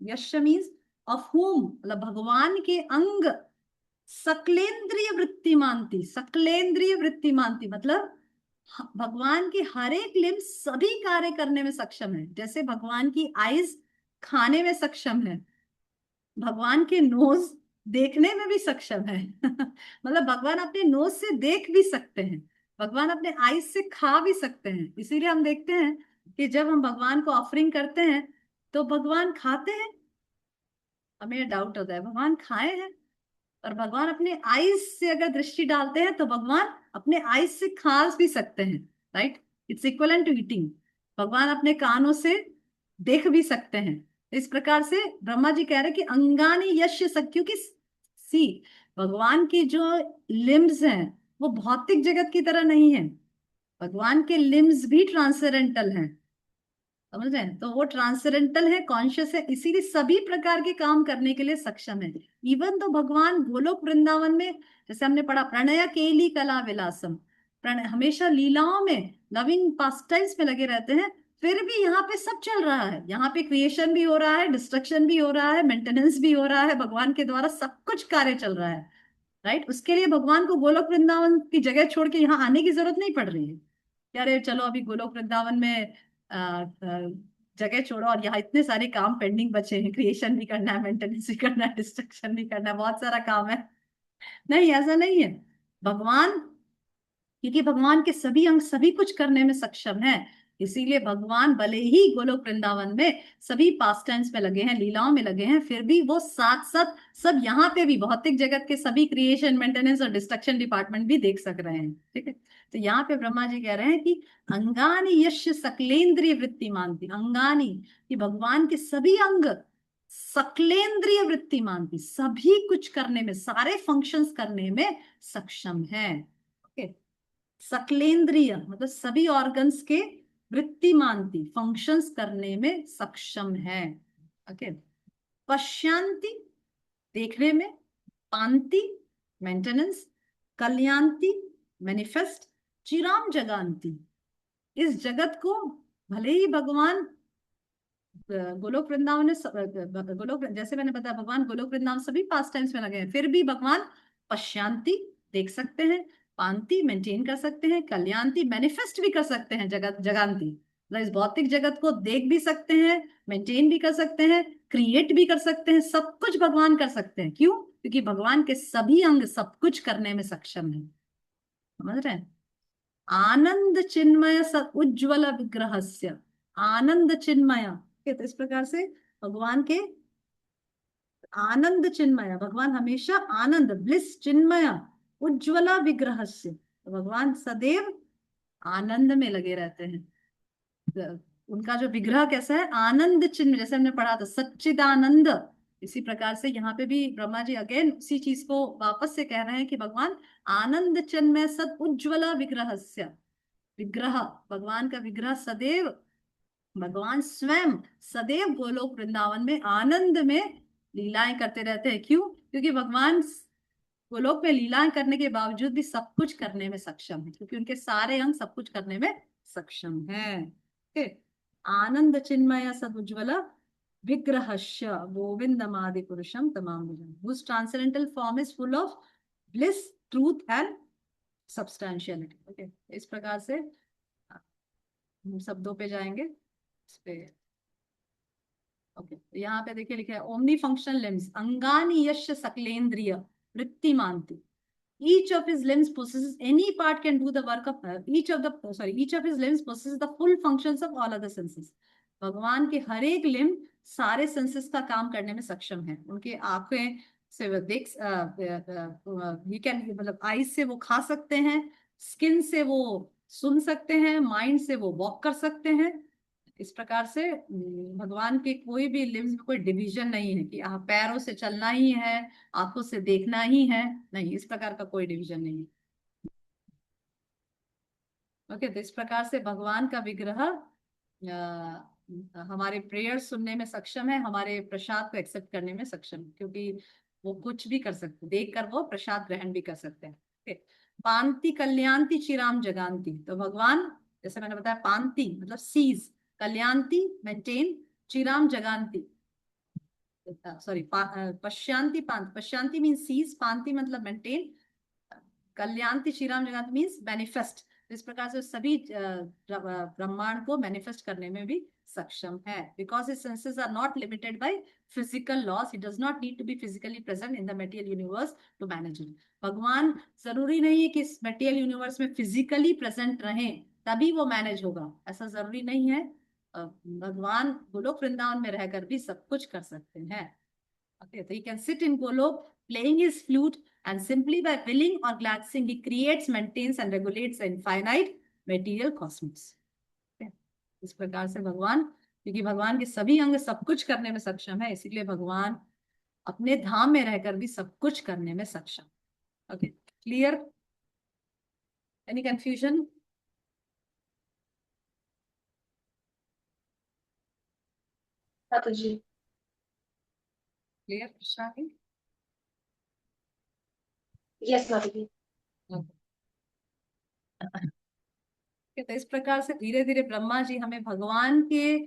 यश मीन्स ऑफ हुम, मतलब भगवान के अंग सकलेन्द्रिय वृत्ति मानती, सकलेन्द्रिय वृत्ति मानती मतलब भगवान की हर एक लिम्ब सभी कार्य करने में सक्षम है। जैसे भगवान की आईज खाने में सक्षम है, भगवान के नोज देखने में भी सक्षम है मतलब भगवान अपने नोज से देख भी सकते हैं, भगवान अपने आईज से खा भी सकते हैं। इसीलिए हम देखते हैं कि जब हम भगवान को ऑफरिंग करते हैं तो भगवान खाते हैं। हमें डाउट होता है भगवान खाए हैं, और भगवान अपने आईज से अगर दृष्टि डालते हैं तो भगवान अपने आईज से खा भी सकते हैं, right? It's equivalent to eating. भगवान अपने कानों से देख भी सकते हैं। इस प्रकार से ब्रह्मा जी कह रहे हैं कि अंगानी यश सक, क्योंकि सी भगवान की जो लिम्स हैं वो भौतिक जगत की तरह नहीं है, भगवान के लिम्स भी ट्रांसेंडेंटल हैं, समझ रहे हैं? तो वो ट्रांसेंडेंटल है, कॉन्शियस है, इसीलिए सभी प्रकार के काम करने के लिए सक्षम है। इवन तो भगवान गोलोक वृंदावन में, जैसे हमने पढ़ा, प्रणय केली कला विलासम, प्रणय हमेशा लीलाओं में, लविंग पास्टाइम्स में लगे रहते हैं, फिर भी यहाँ पे सब चल रहा है, यहाँ पे क्रिएशन भी हो रहा है, डिस्ट्रक्शन भी हो रहा है, मेंटेनेंस भी हो रहा है, भगवान के द्वारा सब कुछ कार्य चल रहा है, राइट? उसके लिए भगवान को गोलोक वृंदावन की जगह छोड़ के यहाँ आने की जरूरत नहीं पड़ रही है कि अरे चलो अभी गोलोक वृंदावन में जगह छोड़ो और यहाँ इतने सारे काम पेंडिंग बचे हैं, क्रिएशन भी करना है, मेंटेनेंस भी करना है, डिस्ट्रक्शन भी करना है, बहुत सारा काम है। नहीं, ऐसा नहीं है। भगवान, क्योंकि भगवान के सभी अंग सभी कुछ करने में सक्षम है, इसीलिए भगवान भले ही गोलोक वृंदावन में सभी पास टाइम्स में लगे हैं, लीलाओं में लगे हैं, फिर भी वो साथ साथ सब यहाँ पे भी भौतिक जगत के सभी क्रिएशन, मेंटेनेंस और डिस्ट्रक्शन डिपार्टमेंट भी देख सक रहे हैं। ठीक है, तो यहाँ पे ब्रह्मा जी कह रहे हैं कि अंगानी यश सकलेंद्रिय वृत्ति मानती, अंगानी कि भगवान के सभी अंग सकलेंद्रिय वृत्ति मानती, सभी कुछ करने में, सारे फंक्शंस करने में सक्षम है। ओके, सकलेंद्रिय मतलब सभी ऑर्गन्स के वृत्ति मानती, फंक्शंस करने में सक्षम है। ओके, पश्यांति देखने में, पांति मेंटेनेंस, कल्याणति मैनिफेस्ट, चिराम जगांति इस जगत को भले ही भगवान गोलोक वृंदावन में गोलोक, जैसे मैंने बताया भगवान गोलोक वृंदावन सभी पास टाइम्स में लगे हैं, फिर भी भगवान पश्यांति देख सकते हैं, पांति मेंटेन कर सकते हैं, कल्याणति मैनिफेस्ट भी कर सकते हैं, जगत जगांति मतलब इस भौतिक जगत को देख भी सकते हैं, मेंटेन भी कर सकते हैं, क्रिएट भी कर सकते हैं, सब कुछ भगवान कर सकते हैं। क्यों? क्योंकि भगवान के सभी अंग सब कुछ करने में सक्षम है। समझ रहे हैं? आनंद चिन्मय उज्ज्वल विग्रहस्य, आनंद चिन्मय, तो इस प्रकार से भगवान के आनंद चिन्मय, भगवान हमेशा आनंद ब्लिस चिन्मय उज्ज्वला विग्रह से, तो भगवान सदैव आनंद में लगे रहते हैं। उनका जो विग्रह कैसा है? आनंद चिन्ह, जैसे हमने पढ़ा था सच्चिदानंद, इसी प्रकार से यहाँ पे भी ब्रह्मा जी अगेन उसी चीज को वापस से कह रहे हैं कि भगवान आनंद चिन्मय सद उज्ज्वला विग्रह, विग्रह भगवान का विग्रह सदैव, भगवान स्वयं सदैव गोलोक वृंदावन में आनंद में लीलाएं करते रहते हैं। क्यों? क्योंकि भगवान गोलोक में लीलाएं करने के बावजूद भी सब कुछ करने में सक्षम है, क्योंकि उनके सारे अंग सब कुछ करने में सक्षम है। आनंद चिन्मय सदुज्ज्वल विग्रहस्य गोविंदमादि पुरुषम तमाम whose transcendental form is full of bliss, truth and substantiality। Okay, इस प्रकार से हम शब्दों पे जाएंगे इस पे। ओके, यहाँ पे देखिए लिखा है ओमनी फंक्शनल लिम्स अंगानि यश सकलेंद्रिय वृत्ति मानती, each of his limbs possesses any part can do the work of each of his limbs possesses the full functions of all other senses। भगवान के हर एक लिम्ब सारे सेंसेस का काम करने में सक्षम है। उनके आंखें से वो देख मतलब आईज से वो खा सकते हैं, स्किन से वो सुन सकते हैं, माइंड से वो वॉक कर सकते हैं। इस प्रकार से भगवान के कोई भी लिम्स में कोई डिवीजन नहीं है कि पैरों से चलना ही है, आंखों से देखना ही है, नहीं, इस प्रकार का कोई डिवीजन नहीं है। ओके, तो इस प्रकार से भगवान का विग्रह हमारे प्रेयर सुनने में सक्षम है, हमारे प्रसाद को एक्सेप्ट करने में सक्षम है, क्योंकि वो कुछ भी कर सकते, देखकर वो प्रसाद ग्रहण भी कर सकते हैं। ओके, पांति कल्याणति चिराम जगांति, तो भगवान जैसे मैंने बताया पांति मतलब सीज, कल्याणति मेंटेन, चिराम जगांति सॉरी पश्यांति, पश्यांति मीन्स सीज, पांति मतलब मेंटेन, कल्याणति चिराम जगांति मीन्स मैनिफेस्ट। इस प्रकार से सभी ब्रह्मांड को मैनिफेस्ट करने में भी सक्षम है। Because his senses are not limited by physical laws, he does not need to be physically present in the material universe to manage it. भगवान जरूरी नहीं है कि इस मटेरियल यूनिवर्स में फिजिकली प्रेजेंट रहें तभी वो मैनेज होगा, ऐसा जरूरी नहीं है। भगवान गोलोक वृंदावन में रहकर भी सब कुछ कर सकते हैं। Okay, so he can sit in Golok playing his flute, and simply by willing or glancing he creates, maintains and regulates the infinite material cosmos। Okay, इस प्रकार से भगवान, क्योंकि भगवान के सभी अंग सब कुछ करने में सक्षम है, इसीलिए भगवान अपने धाम में रहकर भी सब कुछ करने में सक्षम। Okay, clear? Any confusion? Mataji. Clear Krishna की? Yes, Mataji. तो इस प्रकार से धीरे धीरे ब्रह्मा जी हमें भगवान के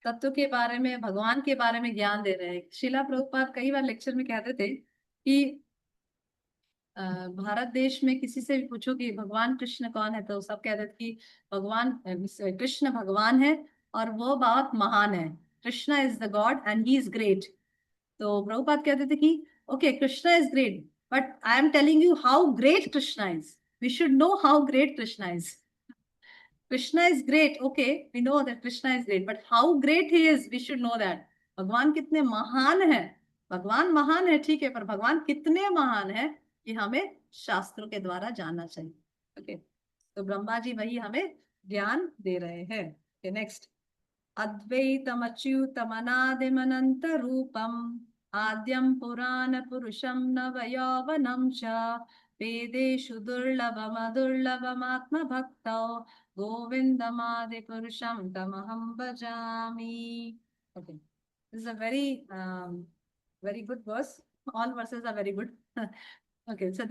तत्व के बारे में, भगवान के बारे में ज्ञान दे रहे हैं। शिला प्रभुपाद कई बार लेक्चर में कहते थे कि भारत देश में किसी से भी पूछो कि भगवान कृष्ण कौन है, तो सब कहते थे कि भगवान कृष्ण भगवान है और वो बहुत महान है। Krishna is the god and he is great. तो प्रभुपाद कहते थे कि okay, Krishna is great, but I am telling you how great Krishna is. We should know how great Krishna is. Krishna is great. Okay, we know that Krishna is great, but how great he is, we should know that. भगवान कितने महान है। भगवान महान है, ठीक है, पर भगवान कितने महान है ये हमें शास्त्रों के द्वारा जानना चाहिए। ओके, तो ब्रह्मा जी वही हमें ज्ञान दे रहे हैं। Okay, next. अद्वैतम अच्युतम अनादिमनंत रूपम आद्यम पुराण पुरुषम नव यौवनम च वेदेषु दुर्लभम भक्तौ गोविंदमादि पुरुषम तमहं भजामि। Okay, this is a very good verse. All verses are very good. Okay, so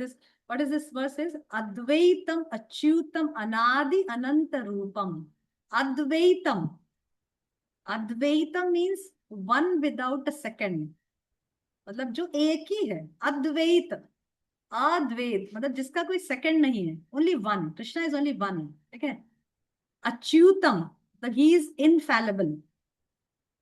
what is this verse? Is Advaitam Achyutam Anadi Ananta Rupam. Advaitam. Advaitam means one without a second. मतलब जो एक ही है, अद्वैत। अद्वैत मतलब जिसका कोई second नहीं है, only one. Krishna is only one, ठीक है। अच्युतम मतलब he is infallible.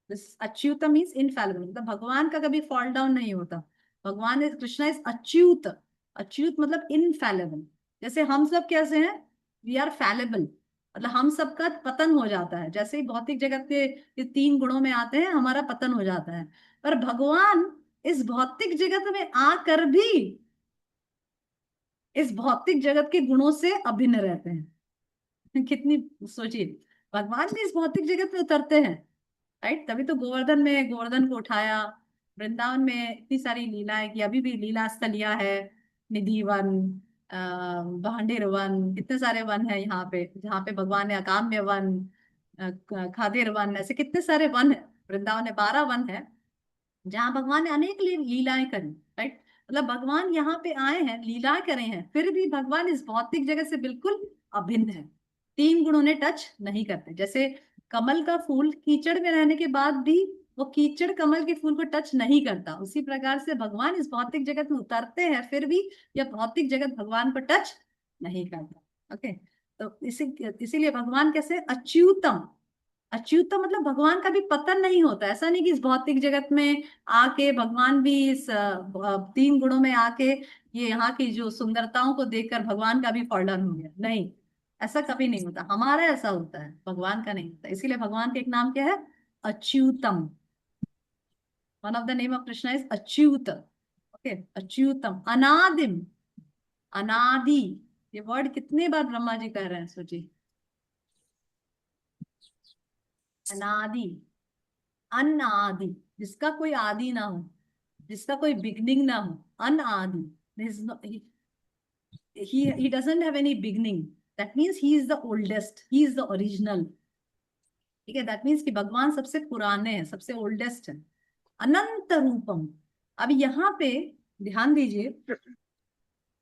This Achyutam means infallible, मतलब भगवान का कभी फॉल डाउन नहीं होता। भगवान इज, कृष्णा इज अच्युत। अच्युत मतलब इनफैलेबल। जैसे हम सब कैसे हैं, वी आर फैलेबल, मतलब हम सबका पतन हो जाता है। जैसे ही भौतिक जगत के ये तीन गुणों में आते हैं, हमारा पतन हो जाता है। पर भगवान इस भौतिक जगत में आकर भी इस भौतिक जगत के गुणों से अभिन्न रहते हैं। कितनी, सोचिए, भगवान भी इस भौतिक जगत में उतरते हैं, राइट। तभी तो गोवर्धन में गोवर्धन को उठाया, वृंदावन में इतनी सारी लीलाएं की, अभी भी लीला स्थलिया है, निधि वन, भांडेर वन, कितने सारे वन है यहाँ पे जहाँ पे भगवान ने अकाम्य वन, खादेर वन, ऐसे कितने सारे वन है। वृंदावन में 12 वन है जहाँ भगवान ने अनेक लीलाएं करी, राइट। मतलब भगवान यहाँ पे आए हैं, लीला करे हैं, फिर भी भगवान इस भौतिक जगत से बिल्कुल अभिन्न है। तीन गुण उन्हें टच नहीं करते। जैसे कमल का फूल कीचड़ में रहने के बाद भी वो कीचड़ कमल के फूल को टच नहीं करता, उसी प्रकार से भगवान इस भौतिक जगत में उतरते हैं, फिर भी यह भौतिक जगत भगवान को टच नहीं करता। ओके, तो इसीलिए भगवान कैसे अच्युतम। अच्युतम मतलब भगवान का भी पतन नहीं होता। ऐसा नहीं कि इस भौतिक जगत में आके भगवान भी इस तीन गुणों में आके ये यहाँ की जो सुंदरताओं को देखकर भगवान का भी फॉल डाउन हो गया, नहीं, ऐसा कभी नहीं होता। हमारा ऐसा होता है, भगवान का नहीं होता। इसीलिए भगवान का एक नाम क्या है, अच्युतम। One of the name of Krishna is Achyut. Okay, अच्युतम। अनादिम, अनादि, ये वर्ड कितने बार ब्रह्मा जी कह रहे हैं, सोचिए। अनादि, अनादि, जिसका कोई आदि ना हो, जिसका कोई बिगनिंग ना हो, अनादि। He doesn't have any beginning. That means he is the oldest, he is the original, ठीक है। दैट मीन्स कि भगवान सबसे पुराने हैं, सबसे ओल्डेस्ट है। अनंत रूपम। अब यहाँ पे ध्यान दीजिए,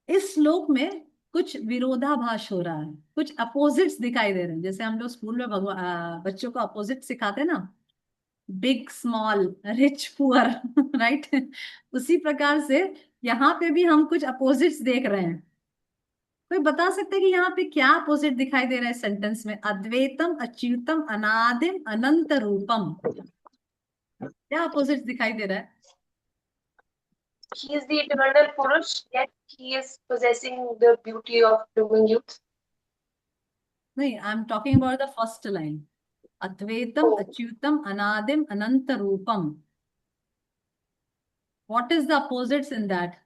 इस श्लोक में कुछ विरोधाभास हो रहा है, कुछ अपोजिट्स दिखाई दे रहे हैं। जैसे हम लोग स्कूल में बच्चों को अपोजिट सिखाते हैं ना, big small, rich poor, right. उसी प्रकार से यहाँ पे भी हम कुछ अपोजिट्स देख रहे हैं। कोई बता सकते हैं कि यहाँ पे क्या अपोजिट दिखाई दे रहा है सेंटेंस में? अद्वैतम अच्युतम अनादिम अनंत रूपम, क्या अपोजिट दिखाई दे रहा है? He is the eternal Purush, yet he is possessing the beauty of blooming youth. नहीं, I am talking about the first line, अद्वैतम Oh. अच्युतम अनादिम अनंत रूपम। What is the opposites in that?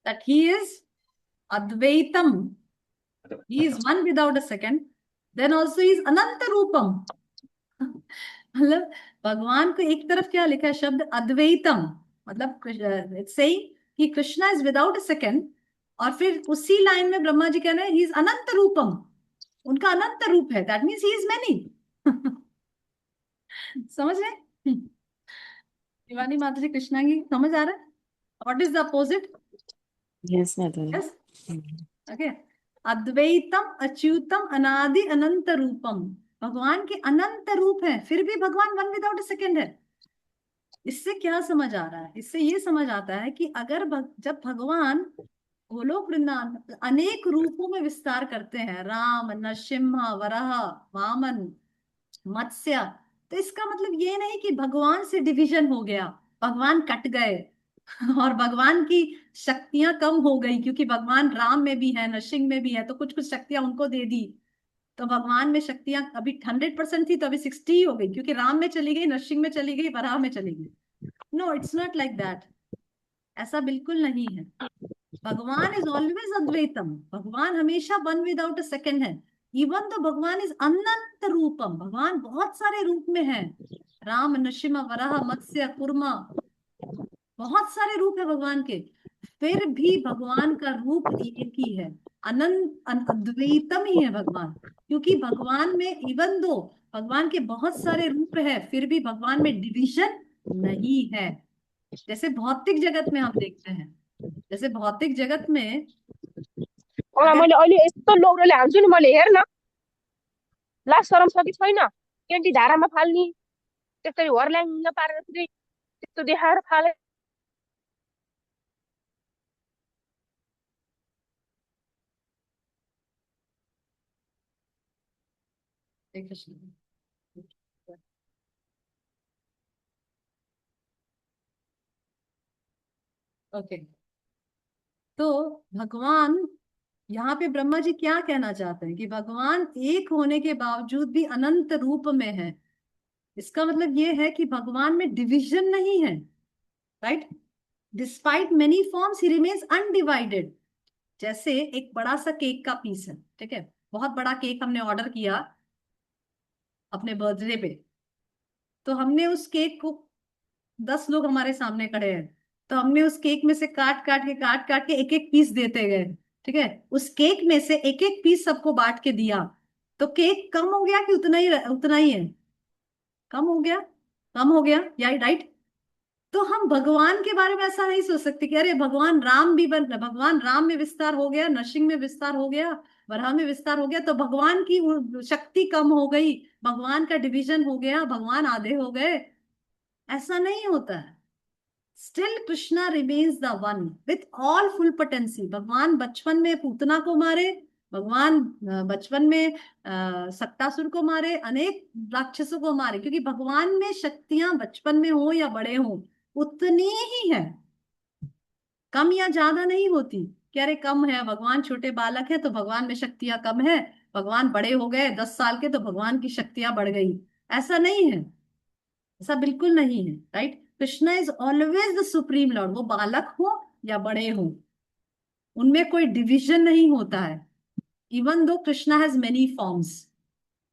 That he is Advaitam. He is one without a second. Then also is अनंत रूपम। मतलब भगवान को एक तरफ क्या लिखा है शब्द अद्वैतम, मतलब इट्स सेइंग कि Krishna is without a second, और फिर उसी लाइन में ब्रह्मा जी कह रहे हैं ही इज अनंत रूपम, उनका अनंत रूप है, that means he is many. समझ रहे हैं? शिवानी माता जी, कृष्णा की समझ आ रहा है? What is the opposite? Yes Mataji. Yes, okay. अद्वैतम अच्युतम अनादि अनंत रूपम, भगवान के अनंत रूप है, फिर भी भगवान वन विदाउट अ सेकंड है। इससे क्या समझ आ रहा है? इससे ये समझ आता है कि अगर जब भगवान गोलोक वृंदावन अनेक रूपों में विस्तार करते हैं, राम, नरसिम्हा, वराह, वामन, मत्स्य, तो इसका मतलब ये नहीं कि भगवान से डिवीजन हो गया, भगवान कट गए और भगवान की शक्तियां कम हो गई, क्योंकि भगवान राम में भी है, नरसिंह में भी है, तो कुछ कुछ शक्तियां उनको दे दी, तो भगवान में शक्तियां अभी 100% थी तो अभी 60 ही हो गई, क्योंकि राम में चली गई, नरसिंह में चली गई, वराह में चली गई। No, it's not like that. ऐसा बिल्कुल नहीं है। भगवान इज ऑलवेज अद्वैतम, भगवान हमेशा वन विदाउट अ सेकंड है। इवन तो भगवान इज अनंत रूपम, भगवान बहुत सारे रूप में है, राम, नरसिम्हा, वराह, मत्स्य, कूर्मा, बहुत सारे रूप है भगवान के, फिर भी भगवान का रूप एक ही है, अद्वैतम ही है भगवान। क्योंकि भगवान में इवन दो भगवान के बहुत सारे रूप है, फिर भी भगवान में डिवीजन नहीं है। जैसे भौतिक जगत में हम देखते हैं, जैसे भौतिक जगत में अगर मैले अहिले यस्तो लौरोले हान्छु नि मैले, हेर न, लास शरम छ कि छैन, क्यान्टी धारामा फाल्ने, त्यसरी होर्ल्याङ्ग पारेर फेरि त्यस्तो देखाएर फाले। एक कृष्ण, ओके, तो भगवान यहाँ पे ब्रह्मा जी क्या कहना चाहते हैं कि भगवान एक होने के बावजूद भी अनंत रूप में है। इसका मतलब ये है कि भगवान में डिवीजन नहीं है, राइट? डिस्पाइट मेनी फॉर्म्स ही रिमेन्स अनडिवाइडेड। जैसे एक बड़ा सा केक का पीस है, ठीक है, बहुत बड़ा केक हमने ऑर्डर किया अपने बर्थडे पे, तो हमने उस केक को 10 लोग हमारे सामने खड़े हैं, तो हमने उस केक में से काट काट के एक एक पीस देते गए, ठीक है, उस केक में से एक एक पीस सबको बांट के दिया, तो केक कम हो गया कि उतना ही है? कम हो गया, कम हो गया, या राइट? तो हम भगवान के बारे में ऐसा नहीं सोच सकते कि अरे भगवान राम भी भगवान राम में विस्तार हो गया, नरसिंह में विस्तार हो गया, वराह में विस्तार हो गया, तो भगवान की शक्ति कम हो गई, भगवान का डिवीजन हो गया, भगवान आधे हो गए। ऐसा नहीं होता है। Still Krishna remains the one with all full potency. भगवान बचपन में पूतना को मारे, भगवान बचपन में सक्टासुर को मारे, अनेक राक्षसों को मारे, क्योंकि भगवान में शक्तियां बचपन में हो या बड़े हो उतनी ही है, कम या ज्यादा नहीं होती। कह रहे कम है, भगवान छोटे बालक है तो भगवान में शक्तियां कम है, भगवान बड़े हो गए 10 साल के तो भगवान की शक्तियां बढ़ गई। ऐसा नहीं है, ऐसा बिल्कुल नहीं है, right? Krishna is always the supreme Lord, वो बालक हो या बड़े हो, उनमें कोई डिविजन नहीं होता है। Even though Krishna has many forms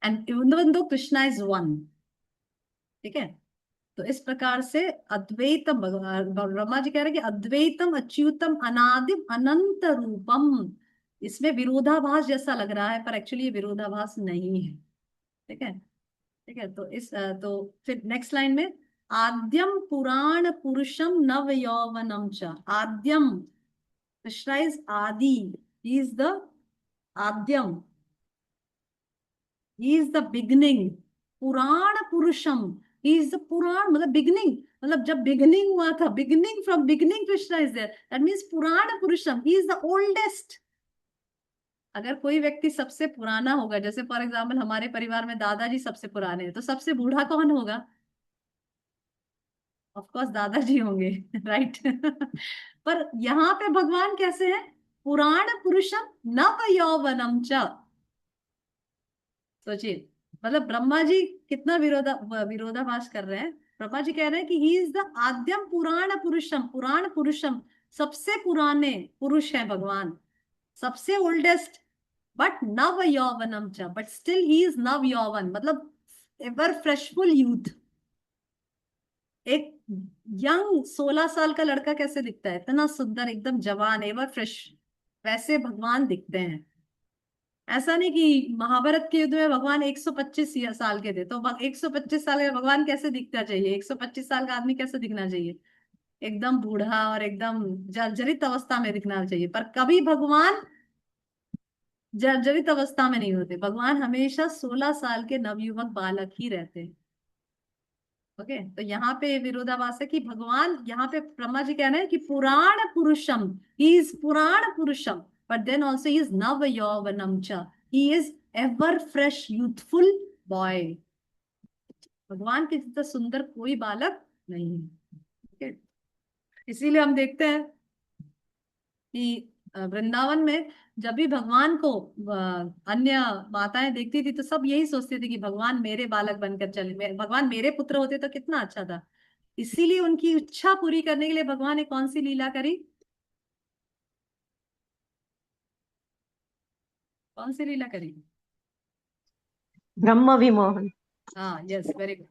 and even though Krishna is one, ठीक है? तो इस प्रकार से अद्वैतम, ब्रह्मा जी कह रहे हैं कि अद्वैतम अच्युतम अनादिम अनंत रूपम। इसमें विरोधाभास जैसा लग रहा है, पर एक्चुअली ये विरोधाभास नहीं है, ठीक है? ठीक है, तो तो फिर नेक्स्ट लाइन में आद्यम पुराण पुरुषम नव यौवनम च। आद्यम, कृष्णा इज आदि, ही इज द आद्यम, ही इज द बिगनिंग। पुराण पुरुषम, ही इज द पुराण मतलब बिगनिंग, मतलब जब बिगनिंग हुआ था, beginning from beginning Krishna is there, that means पुराण पुरुषम, ही इज द ओल्डेस्ट। अगर कोई व्यक्ति सबसे पुराना होगा, जैसे फॉर एग्जाम्पल हमारे परिवार में दादाजी सबसे पुराने हैं, तो सबसे बूढ़ा कौन होगा? ऑफ कोर्स दादाजी होंगे, राइट? पर यहाँ पे भगवान कैसे हैं? पुराण पुरुषम नव यौवनम च। सोचिए, मतलब ब्रह्मा जी कितना विरोधाभास कर रहे हैं। ब्रह्मा जी कह रहे हैं कि ही इज द आद्यम पुराण पुरुषम, पुराण पुरुषम, सबसे पुराने पुरुष है भगवान, सबसे ओल्डेस्ट, बट नव यौवनम च, बट स्टिल ही इज नव यौवन, मतलब एवर फ्रेशफुल यूथ। एक यंग 16 साल का लड़का कैसे दिखता है, इतना सुंदर, एकदम जवान, एवर फ्रेश, वैसे भगवान दिखते हैं। ऐसा नहीं कि महाभारत के युद्ध में भगवान 125 साल के थे, तो 125 साल का भगवान कैसे दिखना चाहिए, 125 साल का आदमी कैसे दिखना चाहिए, एकदम बूढ़ा और एकदम जर्जरित अवस्था में दिखना चाहिए। पर कभी भगवान जर्जरित अवस्था में नहीं होते, भगवान हमेशा 16 साल के नवयुवक बालक ही रहते हैं। ओके, तो यहाँ पे विरोधाभास है कि भगवान, यहाँ पे ब्रह्मा जी कहना है कि पुराण पुरुषम, ही इज पुराण पुरुषम, but then also he is नव यौवनम च, he is ever fresh youthful boy. भगवान के जितना सुंदर कोई बालक नहीं है। okay? इसीलिए हम देखते हैं कि वृंदावन में जब भी भगवान को अन्य माताएं देखती थी तो सब यही सोचती थी कि भगवान मेरे बालक बनकर चले, भगवान मेरे पुत्र होते तो कितना अच्छा था। इसीलिए उनकी इच्छा पूरी करने के लिए भगवान ने कौन सी लीला करी, कौन सी लीला करी? ब्रह्म विमोहन। हाँ, यस, वेरी गुड,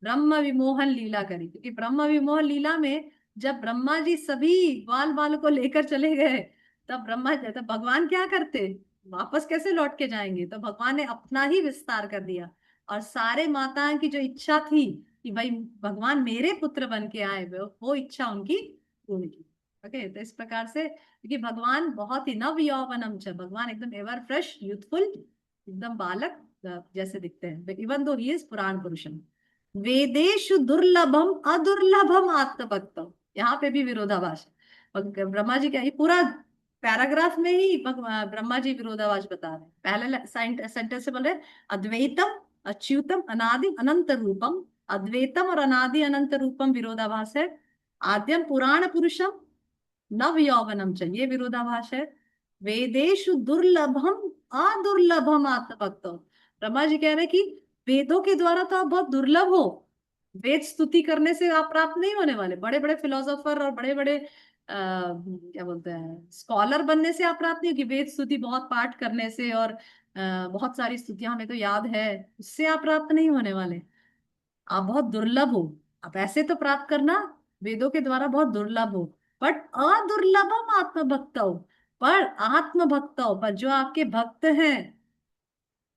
ब्रह्म विमोहन लीला करी। क्योंकि ब्रह्म विमोहन लीला में जब ब्रह्मा जी सभी बाल बाल को लेकर चले गए, तब भगवान क्या करते, वापस कैसे लौट के जाएंगे, तो भगवान ने अपना ही विस्तार कर दिया और सारे माताओं की जो इच्छा थी कि भाई भगवान मेरे पुत्र बन के आए, वो इच्छा उनकी पूरी की। ओके, तो इस प्रकार से, क्योंकि भगवान बहुत ही नव यौवनम च, भगवान एकदम एवर फ्रेश यूथफुल, एकदम बालक जैसे दिखते हैं, इवन दो ही इज पुराण पुरुषम। वेदेशु दुर्लभम अदुर्लभम आत्मभक्तम, यहाँ पे भी विरोधाभास है। ब्रह्मा जी क्या, ये पूरा पैराग्राफ में ही ब्रह्मा जी विरोधाभास बता रहे हैं। पहले सेंटेंस से बोल रहे अद्वैतम अच्युतम अनादि अनंत रूपम, अद्वैतम और अनादि अनंत रूपम विरोधाभास है। आद्यम पुराण पुरुषम नव यौवनम च, ये विरोधाभास है। वेदेशु दुर्लभम अदुर्लभम आत्मभक्तम, ब्रह्मा जी कह रहे हैं कि वेदों के द्वारा तो आप बहुत दुर्लभ हो, वेद स्तुति करने से आप प्राप्त नहीं होने वाले, बड़े बड़े फिलोसोफर और बड़े बड़े क्या बोलते हैं स्कॉलर बनने से आप प्राप्त नहीं हो, कि वेद स्तुति बहुत पाठ करने से और बहुत सारी स्तुतियां हमें तो याद है, उससे आप प्राप्त नहीं होने वाले, आप बहुत दुर्लभ हो। आप ऐसे तो प्राप्त करना वेदों के द्वारा बहुत दुर्लभ हो, बट अदुर्लभम आत्मभक्त हो, पर आत्मभक्त हो, पर जो आपके भक्त हैं,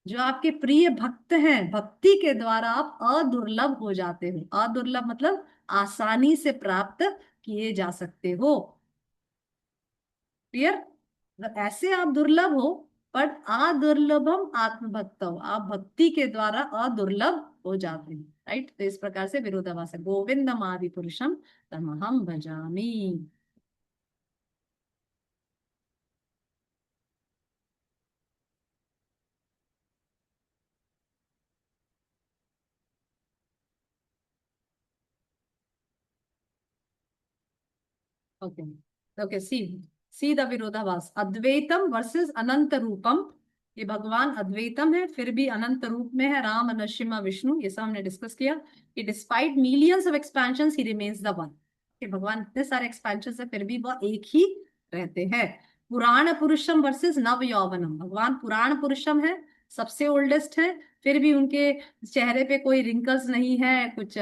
जो आपके प्रिय भक्त हैं, भक्ति के द्वारा आप अदुर्लभ हो जाते हो। अदुर्लभ मतलब आसानी से प्राप्त किए जा सकते हो। क्लियर? ऐसे आप दुर्लभ हो, पर अदुर्लभम आत्मभक्त हो, आप भक्ति के द्वारा अदुर्लभ हो जाते हैं। राइट, तो इस प्रकार से विरोधाभास है। गोविंदम आदि पुरुषम तमहम भजामि। ओके, ओके, सी द विरोधाभास, अद्वैतम वर्सेस अनंत रूपम। ये भगवान अद्वैतम है फिर भी अनंत रूप में है, राम नरसिम्हा विष्णु, ये सब हमने डिस्कस किया कि despite millions of expansions he remains the one, कि भगवान इतने सारे एक्सपेंशन है फिर भी वो एक ही रहते हैं। पुराण पुरुषम वर्सेस नव यौवनम, भगवान पुराण पुरुषम है, सबसे ओल्डेस्ट है, फिर भी उनके चेहरे पे कोई रिंकल्स नहीं है, कुछ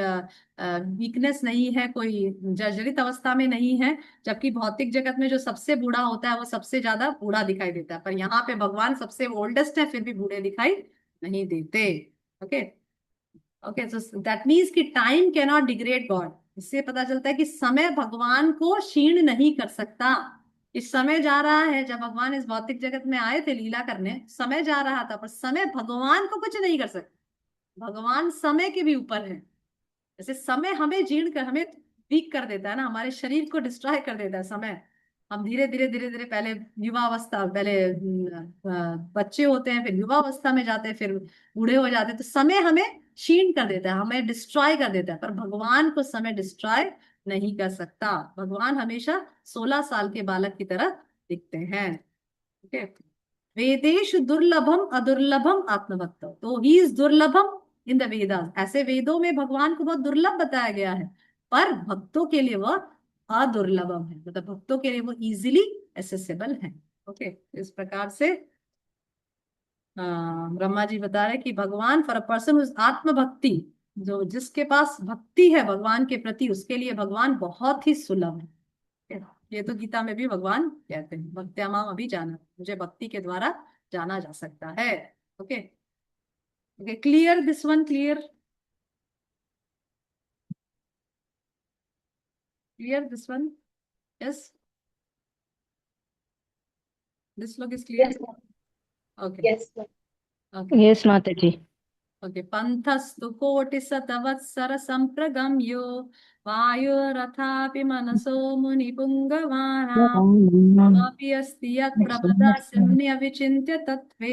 वीकनेस नहीं है, कोई जर्जरित अवस्था में नहीं है। जबकि भौतिक जगत में जो सबसे बूढ़ा होता है वो सबसे ज्यादा बूढ़ा दिखाई देता है, पर यहाँ पे भगवान सबसे ओल्डेस्ट है फिर भी बूढ़े दिखाई नहीं देते। Okay, okay, so that means कि time can not degrade God. इससे पता चलता है कि समय भगवान को क्षीण नहीं कर सकता। इस समय जा रहा है, जब भगवान इस भौतिक जगत में आए थे लीला करने, समय जा रहा था, पर समय भगवान को कुछ नहीं कर सकता, भगवान समय के भी ऊपर है। जैसे समय हमें जीर्ण कर, हमें वीक कर देता है ना, हमारे शरीर को डिस्ट्रॉय कर देता है समय। हम धीरे धीरे धीरे धीरे पहले युवा अवस्था, पहले बच्चे होते हैं, फिर युवा अवस्था में जाते हैं, फिर बूढ़े हो जाते हैं, तो समय हमें क्षीण कर देता है, हमें डिस्ट्रॉय कर देता है। पर भगवान को समय डिस्ट्रॉय नहीं कर सकता, भगवान हमेशा 16 साल के बालक की तरह दिखते हैं। ओके, वेदेशु दुर्लभम अदुर्लभम आत्मभक्त, तो ही इज दुर्लभम इन द वेदास, ऐसे वेदों में भगवान को बहुत दुर्लभ बताया गया है, पर भक्तों के लिए वह अदुर्लभम है, मतलब भक्तों के लिए वो इजीली एसेसेबल है। ओके, इस प्रकार से ब्रह्मा जी बता रहे कि भगवान फॉर अ पर्सन आत्मभक्ति, जो जिसके पास भक्ति है भगवान के प्रति, उसके लिए भगवान बहुत ही सुलभ है। ये तो गीता में भी भगवान कहते हैं, भक्त्यामाम अभी जाना, मुझे भक्ति के द्वारा जाना जा सकता है। Okay okay, clear this one, clear clear this one, yes, this look is clear. Okay okay Yes, Mataji. Okay, पंथस्तु कोटिशतवत्सर संप्रगम्यो वायुरथापि मनसो मुनिपुङ्गवानाम् अपि अस्ति यत्प्रपदास्यन्य विचिन्त्य तत्त्वे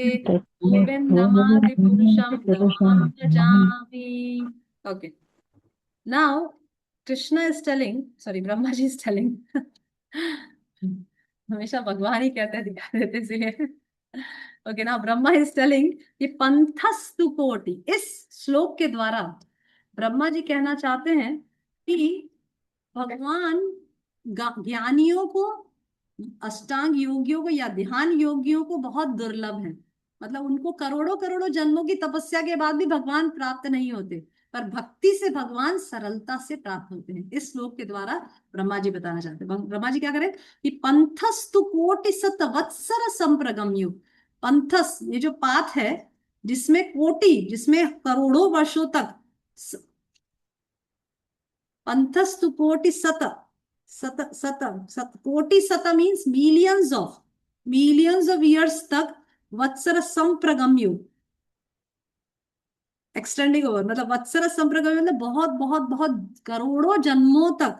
गोविन्दमादिपुरुषं तमहं भजामि। Okay, now Krishna is telling, sorry, Brahma ji is telling हमेशा भगवान ही कहते हैं, दिखा देते इसलिए। ओके, ना ब्रह्मा इज टेलिंग कि पंथस्तु कोटि, इस श्लोक के द्वारा ब्रह्मा जी कहना चाहते हैं कि भगवान ज्ञानियों को, अष्टांग योगियों को या ध्यान योगियों को बहुत दुर्लभ है। मतलब उनको करोड़ों करोड़ों जन्मों की तपस्या के बाद भी भगवान प्राप्त नहीं होते, पर भक्ति से भगवान सरलता से प्राप्त होते हैं। इस श्लोक के द्वारा ब्रह्मा जी बताना चाहते हैं। ब्रह्मा जी क्या करें कि पंथस्तु कोटि सत वत्सर संप्रगम्यु, पंथस ये जो पाथ है जिसमें कोटि, जिसमें करोड़ों वर्षों तक, पंथस्तु कोटि सत सत सत सत कोटि सत मीन्स मिलियंस ऑफ ईयर्स तक, वत्सर संप्रगम्यु एक्सटेंडिंग ओवर, मतलब वत्सर संप्रगम्यु मतलब बहुत बहुत बहुत करोड़ों जन्मों तक,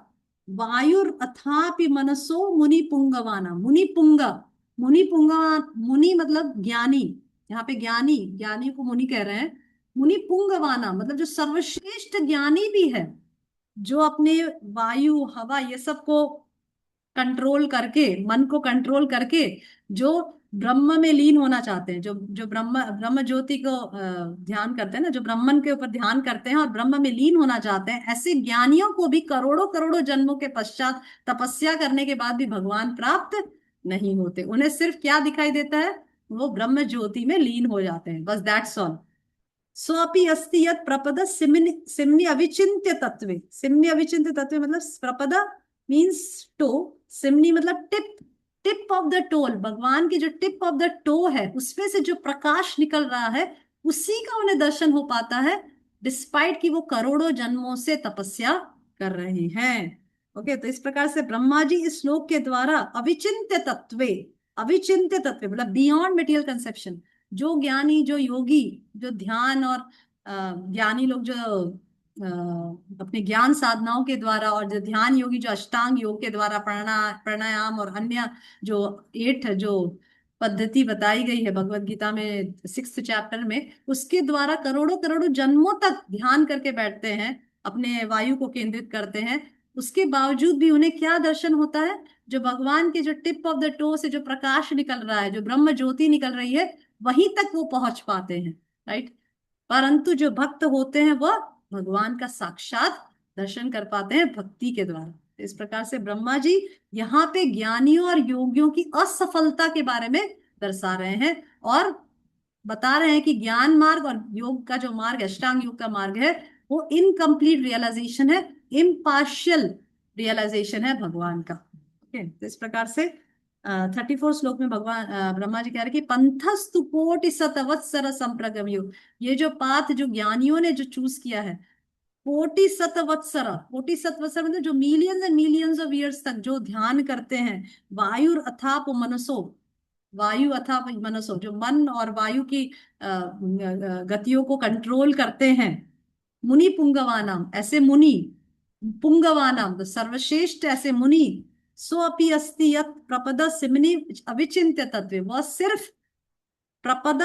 वायुर अथापि मनसो मुनि पुंगवाना, मुनि पुंगा, मुनि मतलब ज्ञानी, यहाँ पे ज्ञानी को मुनि कह रहे हैं। मुनि पुंगवाना मतलब जो सर्वश्रेष्ठ ज्ञानी भी है, जो अपने वायु हवा ये सब को कंट्रोल करके, मन को कंट्रोल करके जो ब्रह्म में लीन होना चाहते हैं, जो जो ब्रह्म ज्योति को ध्यान करते हैं ना, जो ब्रह्मन के ऊपर ध्यान करते हैं और ब्रह्म में लीन होना चाहते हैं, ऐसे ज्ञानियों को भी करोड़ों करोड़ों जन्मों के पश्चात तपस्या करने के बाद भी भगवान प्राप्त नहीं होते। उन्हें सिर्फ क्या दिखाई देता है, वो ब्रह्म ज्योति में लीन हो जाते हैं, बस दैट्स ऑल। सोपि अस्ति यत् प्रपद सिमनि अविचिन्त्य तत्वे, सिमनि अविचिन्त्य तत्वे मतलब प्रपद मीन्स टो, सिमनी मतलब टिप ऑफ द टोल, भगवान की जो टिप ऑफ द टो है उसमें से जो प्रकाश निकल रहा है उसी का उन्हें दर्शन हो पाता है, डिस्पाइट कि वो करोड़ों जन्मों से तपस्या कर रहे हैं। ओके, तो इस प्रकार से ब्रह्मा जी इस श्लोक के द्वारा अविचिन्त्य तत्वे, अविचिन्त्य तत्वे मतलब बियॉन्ड मटेरियल कंसेप्शन, जो ज्ञानी, जो योगी, जो ध्यान और ज्ञानी लोग जो अपने ज्ञान साधनाओं के द्वारा, और जो ध्यान योगी जो अष्टांग योग के द्वारा प्राणायाम और अन्य जो 8 जो पद्धति बताई गई है भगवत गीता में 6th चैप्टर में, उसके द्वारा करोड़ों करोड़ों जन्मों तक ध्यान करके बैठते हैं, अपने वायु को केंद्रित करते हैं, उसके बावजूद भी उन्हें क्या दर्शन होता है, जो भगवान के जो टिप ऑफ द टो से जो प्रकाश निकल रहा है, जो ब्रह्म ज्योति निकल रही है, वहीं तक वो पहुंच पाते हैं, राइट। परंतु जो भक्त होते हैं वह भगवान का साक्षात दर्शन कर पाते हैं भक्ति के द्वारा। इस प्रकार से ब्रह्मा जी यहाँ पे ज्ञानियों और योगियों की असफलता के बारे में दर्शा रहे हैं और बता रहे हैं कि ज्ञान मार्ग और योग का जो मार्ग, अष्टांग योग का मार्ग है, वो इनकम्प्लीट रियलाइजेशन है, इम्पार्शियल रियलाइजेशन है भगवान का। ओके, तो इस प्रकार से 34 श्लोक में भगवान ब्रह्मा जी कह रहे हैं कि पंथस्तु कोटि शतवत्सर संप्रगम्यो, ये जो पाथ जो ज्ञानियों ने जो चूज किया है, कोटि शतवत्सर मतलब जो millions and millions of years तक जो ध्यान करते हैं, वायु अथाप मनसो, वायु अथाप मनसो जो मन और वायु की गतियों को कंट्रोल करते हैं, मुनि पुंगवानाम ऐसे मुनि, पुंगवानाम तो सर्वश्रेष्ठ ऐसे मुनि, सो अपि अस्ति यत् प्रपद सिमनि अविचिन्त्य तत्वे, वह सिर्फ प्रपद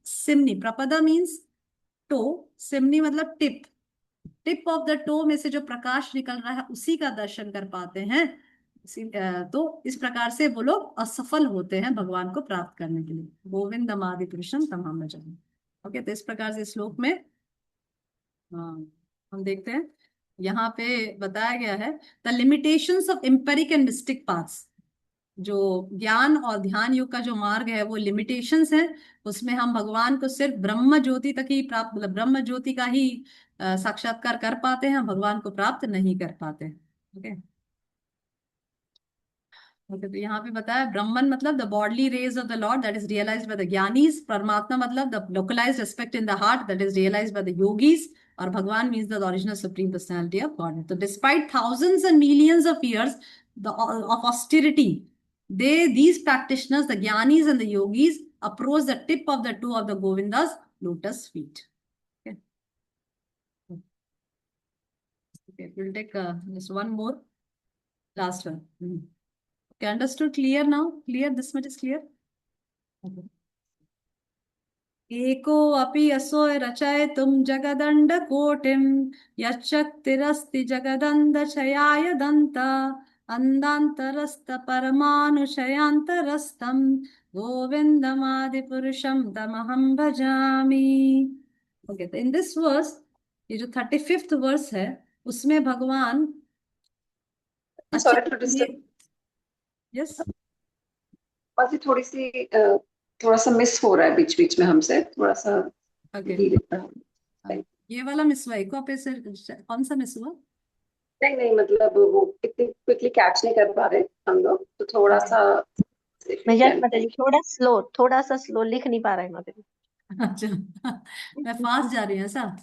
सिमनी, प्रपदा मीन्स टो, सिमनी मतलब टिप ऑफ द टो में से जो प्रकाश निकल रहा है उसी का दर्शन कर पाते हैं। तो इस प्रकार से वो लोग असफल होते हैं भगवान को प्राप्त करने के लिए। गोविंदम आदि पुरुषम तमाम भजामि। ओके, तो इस प्रकार से श्लोक में हम देखते हैं, यहाँ पे बताया गया है the limitations of empiric and mistake paths. जो ज्ञान और ध्यान योग का जो मार्ग है वो लिमिटेशंस है, उसमें हम भगवान को सिर्फ ब्रह्म ज्योति तक ही प्राप्त, मतलब ब्रह्म ज्योति का ही साक्षात्कार कर पाते हैं, भगवान को प्राप्त नहीं कर पाते। ओके ओके, तो यहाँ पे बताया ब्रह्मन मतलब the bodily rays of the lord that is realized by the jnanis, Paramatma मतलब the localized aspect in the heart that is realized by the yogis, और Bhagavan means the original supreme personality of God. तो despite thousands and millions of years of austerity, these practitioners, the Gyanis and the Yogis, approach the tip of the toe of the Govinda's lotus feet. Okay, okay, we'll take just one more, last one. Okay, understood? Clear now? Clear? This much is clear? Okay. एको अपि असो रचय तुम जगदंड कोटिम यच्चक्तिरस्ति जगदंड छयाय दंत अंदांतरस्त परमानुशयांतरस्तम गोविंदमादि पुरुषम तमहं भजामि। Okay, तो in this verse, ये जो 35th verse है, उसमें भगवान सॉरी टू डिस्टर्ब, यस बस थोड़ी सी थोड़ा सा मिस हो रहा है बीच बीच में हमसे, थोड़ा सा ओके, धीरे। ये वाला मिस हुआ, एको पे से कौन सा मिस हुआ? नहीं नहीं, मतलब वो इतनी क्विकली कैच नहीं कर पा रहे हम लोग, तो थोड़ा सा माताजी थोड़ा सा स्लो लिख नहीं पा रहे माताजी। अच्छा, मैं फास्ट जा रही हूँ ऐसा?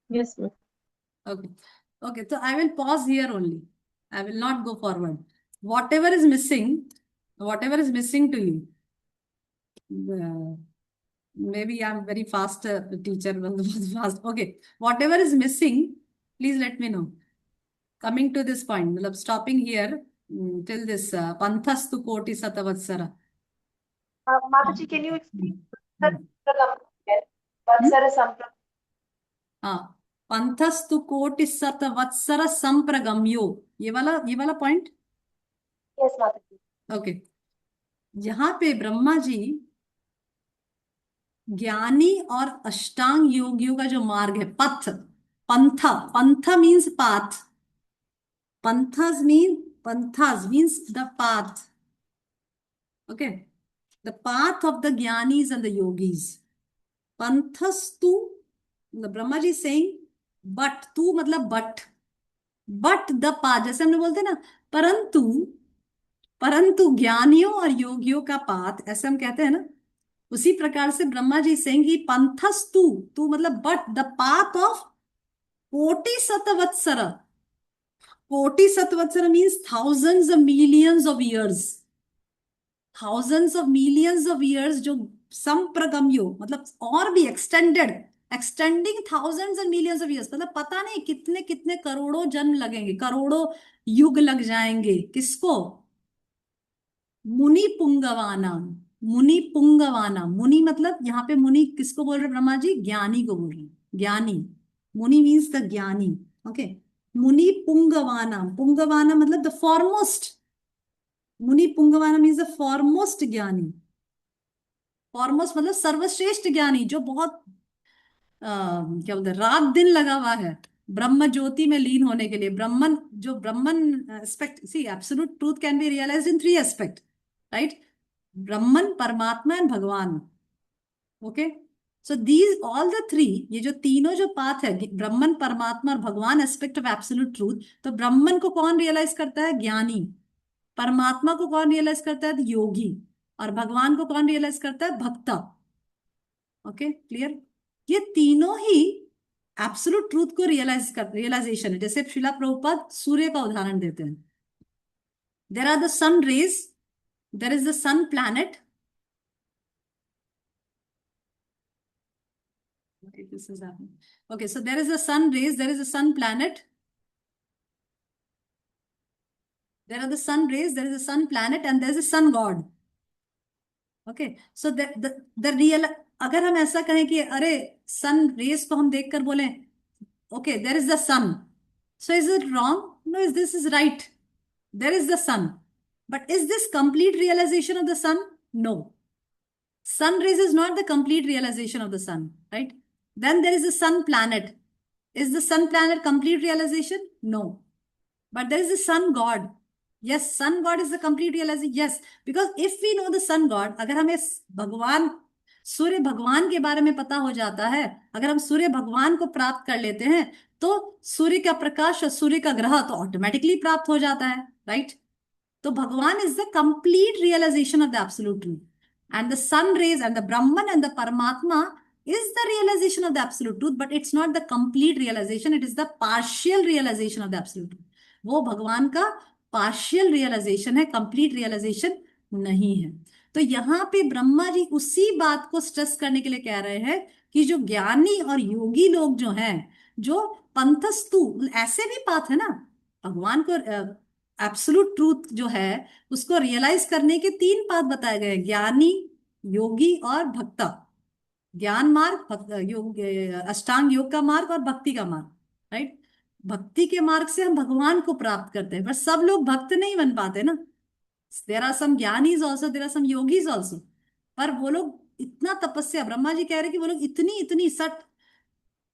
Yes Okay. Okay. So I will pause here only. I will not go forward. Whatever is missing to you, maybe I'm very fast teacher, fast. Okay. Whatever is missing, please let me know. Coming to this point, stopping here till this Panthastu Koti Satavatsara. Mataji, can you explain Vatsara Sampradam? हाँ, पंथस्तु कोटि सतवत्सर संप्रगम्यो, ये वाला point. Yes माताजी। Okay, यहाँ पे ब्रह्मा जी ज्ञानी और अष्टांग योगियों का जो मार्ग है, पंथ मीन्स पाथ, पंथास means the path. Okay, the path of the jnanis and the yogis. पंथस्तु, ब्रह्मा जी सेइंग बट, तू मतलब बट द पाथ, जैसे हमने बोलते ना परंतु ज्ञानियों और योगियों का पाथ, ऐसे हम कहते हैं ना, उसी प्रकार से ब्रह्मा जी सेंगी पंथस्तु, तू मतलब बट द पाथ ऑफ कोटि सतवत्सर। कोटि सतवत्सर means thousands of millions of years, जो संप्रगम्यो मतलब और भी extending thousands and millions of years, मतलब पता नहीं कितने कितने करोड़ों जन्म लगेंगे, करोड़ों युग लग जाएंगे। किसको? मुनि पुंगवाना, मुनि मतलब यहाँ पे मुनि किसको बोल रहे ब्रह्मा जी? ज्ञानी को बोल रहे, ज्ञानी। मुनि मीन्स द ज्ञानी। ओके, मुनि पुंगवाना मतलब द फॉरमोस्ट, मुनि पुंगवाना मीन्स द फॉरमोस्ट ज्ञानी। फॉरमोस्ट मतलब सर्वश्रेष्ठ ज्ञानी, जो बहुत क्या बोलते हैं, रात दिन लगा हुआ है ब्रह्म ज्योति में लीन होने के लिए। Brahman aspect, see absolute truth can be realized in 3 aspect, right? Brahman, Paramatma and Bhagavan. Okay, so these all the 3, ये जो तीनों जो पाथ है, ब्रह्मन, परमात्मा और भगवान एस्पेक्ट ऑफ एब्सोल्यूट ट्रूथ। तो ब्रह्मन को कौन रियलाइज करता है? ज्ञानी। परमात्मा को कौन रियलाइज करता है? योगी। और भगवान को कौन रियलाइज करता है? भक्ता। Okay, clear? ये तीनों ही एब्सोल्यूट ट्रूथ को रियलाइजेशन है। जैसे श्रीला प्रभुपाद सूर्य का उदाहरण देते हैं, there are the sun rays, there is the sun planet, this is happening. Okay, so there is a sun rays, there is a sun planet, there are the sun rays, there is a sun planet and there is a sun god. Okay, so the real, अगर हम ऐसा कहें कि अरे sun rays को हम देखकर बोले okay, there is the sun, so is it wrong? No, this is right, there is the sun, but is this complete realization of the sun? No, sun rays is not the complete realization of the sun, right? Then there is the sun planet. Is the sun planet complete realization? No. But there is the sun god. Yes sun god is the complete realization, yes, because if we know the sun god, अगर हमें भगवान सूर्य भगवान के बारे में पता हो जाता है, अगर हम सूर्य भगवान को प्राप्त कर लेते हैं, तो सूर्य का प्रकाश और सूर्य का ग्रह तो ऑटोमेटिकली प्राप्त हो जाता है, राइट? तो भगवान is the complete realization of the absolute truth, and the sun rays and the Brahman and the Paramatma is the realization of the absolute truth, but it's not the complete realization, it is the partial realization of the absolute truth. वो भगवान का partial realization है, complete realization नहीं है। तो यहाँ पे ब्रह्मा जी उसी बात को स्ट्रेस करने के लिए कह रहे हैं कि जो ज्ञानी और योगी लोग जो हैं, जो पंथस्तु, ऐसे भी पाथ है ना, भगवान को एब्सोल्यूट ट्रूथ जो है उसको रियलाइज करने के 3 पाथ बताए गए हैं, ज्ञानी, योगी और भक्त। ज्ञान मार्ग, योग, अष्टांग योग का मार्ग और भक्ति का मार्ग, राइट? भक्ति के मार्ग से हम भगवान को प्राप्त करते हैं, पर सब लोग भक्त नहीं बन पाते ना। There are some jnanis also, there are some yogis also, पर वो लोग इतना तपस्या, ब्रह्मा जी कह रहे हैं कि वो लोग इतनी इतनी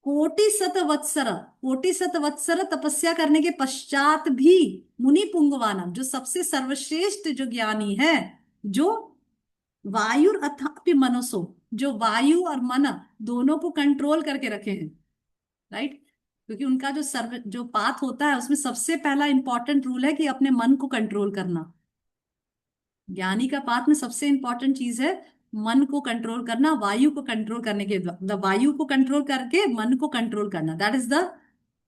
कोटि शत वत्सर तपस्या करने के पश्चात भी मुनि पुंगवानम, जो सबसे सर्वश्रेष्ठ जो ज्ञानी है, जो वायु अथापि मनसो, जो वायु और मन दोनों को कंट्रोल करके रखे हैं, राइट? क्योंकि उनका जो पाथ होता है उसमें सबसे पहला इंपॉर्टेंट रूल है कि अपने मन को कंट्रोल करना। ज्ञानी का पाथ में सबसे इंपॉर्टेंट चीज है मन को कंट्रोल करना, वायु को कंट्रोल करने के, वायु को कंट्रोल करके मन को कंट्रोल करना, that is the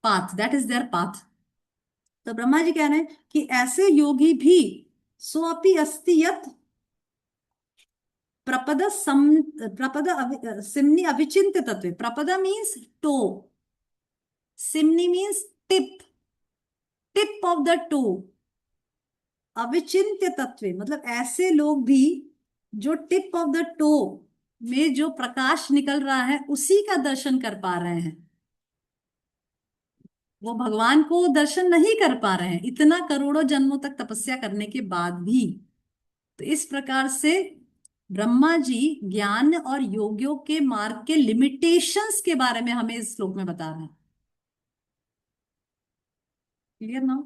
path, that is there path. तो ब्रह्मा जी कह रहे हैं कि ऐसे योगी भी सोअपि अस्ति यत् प्रपद सिमनी अविचिन्त्य तत्वे। प्रपद मीन्स टो, सिमनी means tip of the toe, अविचिन्त्य तत्व मतलब ऐसे लोग भी जो टिप ऑफ द टो में जो प्रकाश निकल रहा है उसी का दर्शन कर पा रहे हैं, वो भगवान को दर्शन नहीं कर पा रहे हैं इतना करोड़ों जन्मों तक तपस्या करने के बाद भी। तो इस प्रकार से ब्रह्मा जी ज्ञान और योगियों के मार्ग के लिमिटेशंस के बारे में हमें इस श्लोक में बता रहे हैं। Clear now?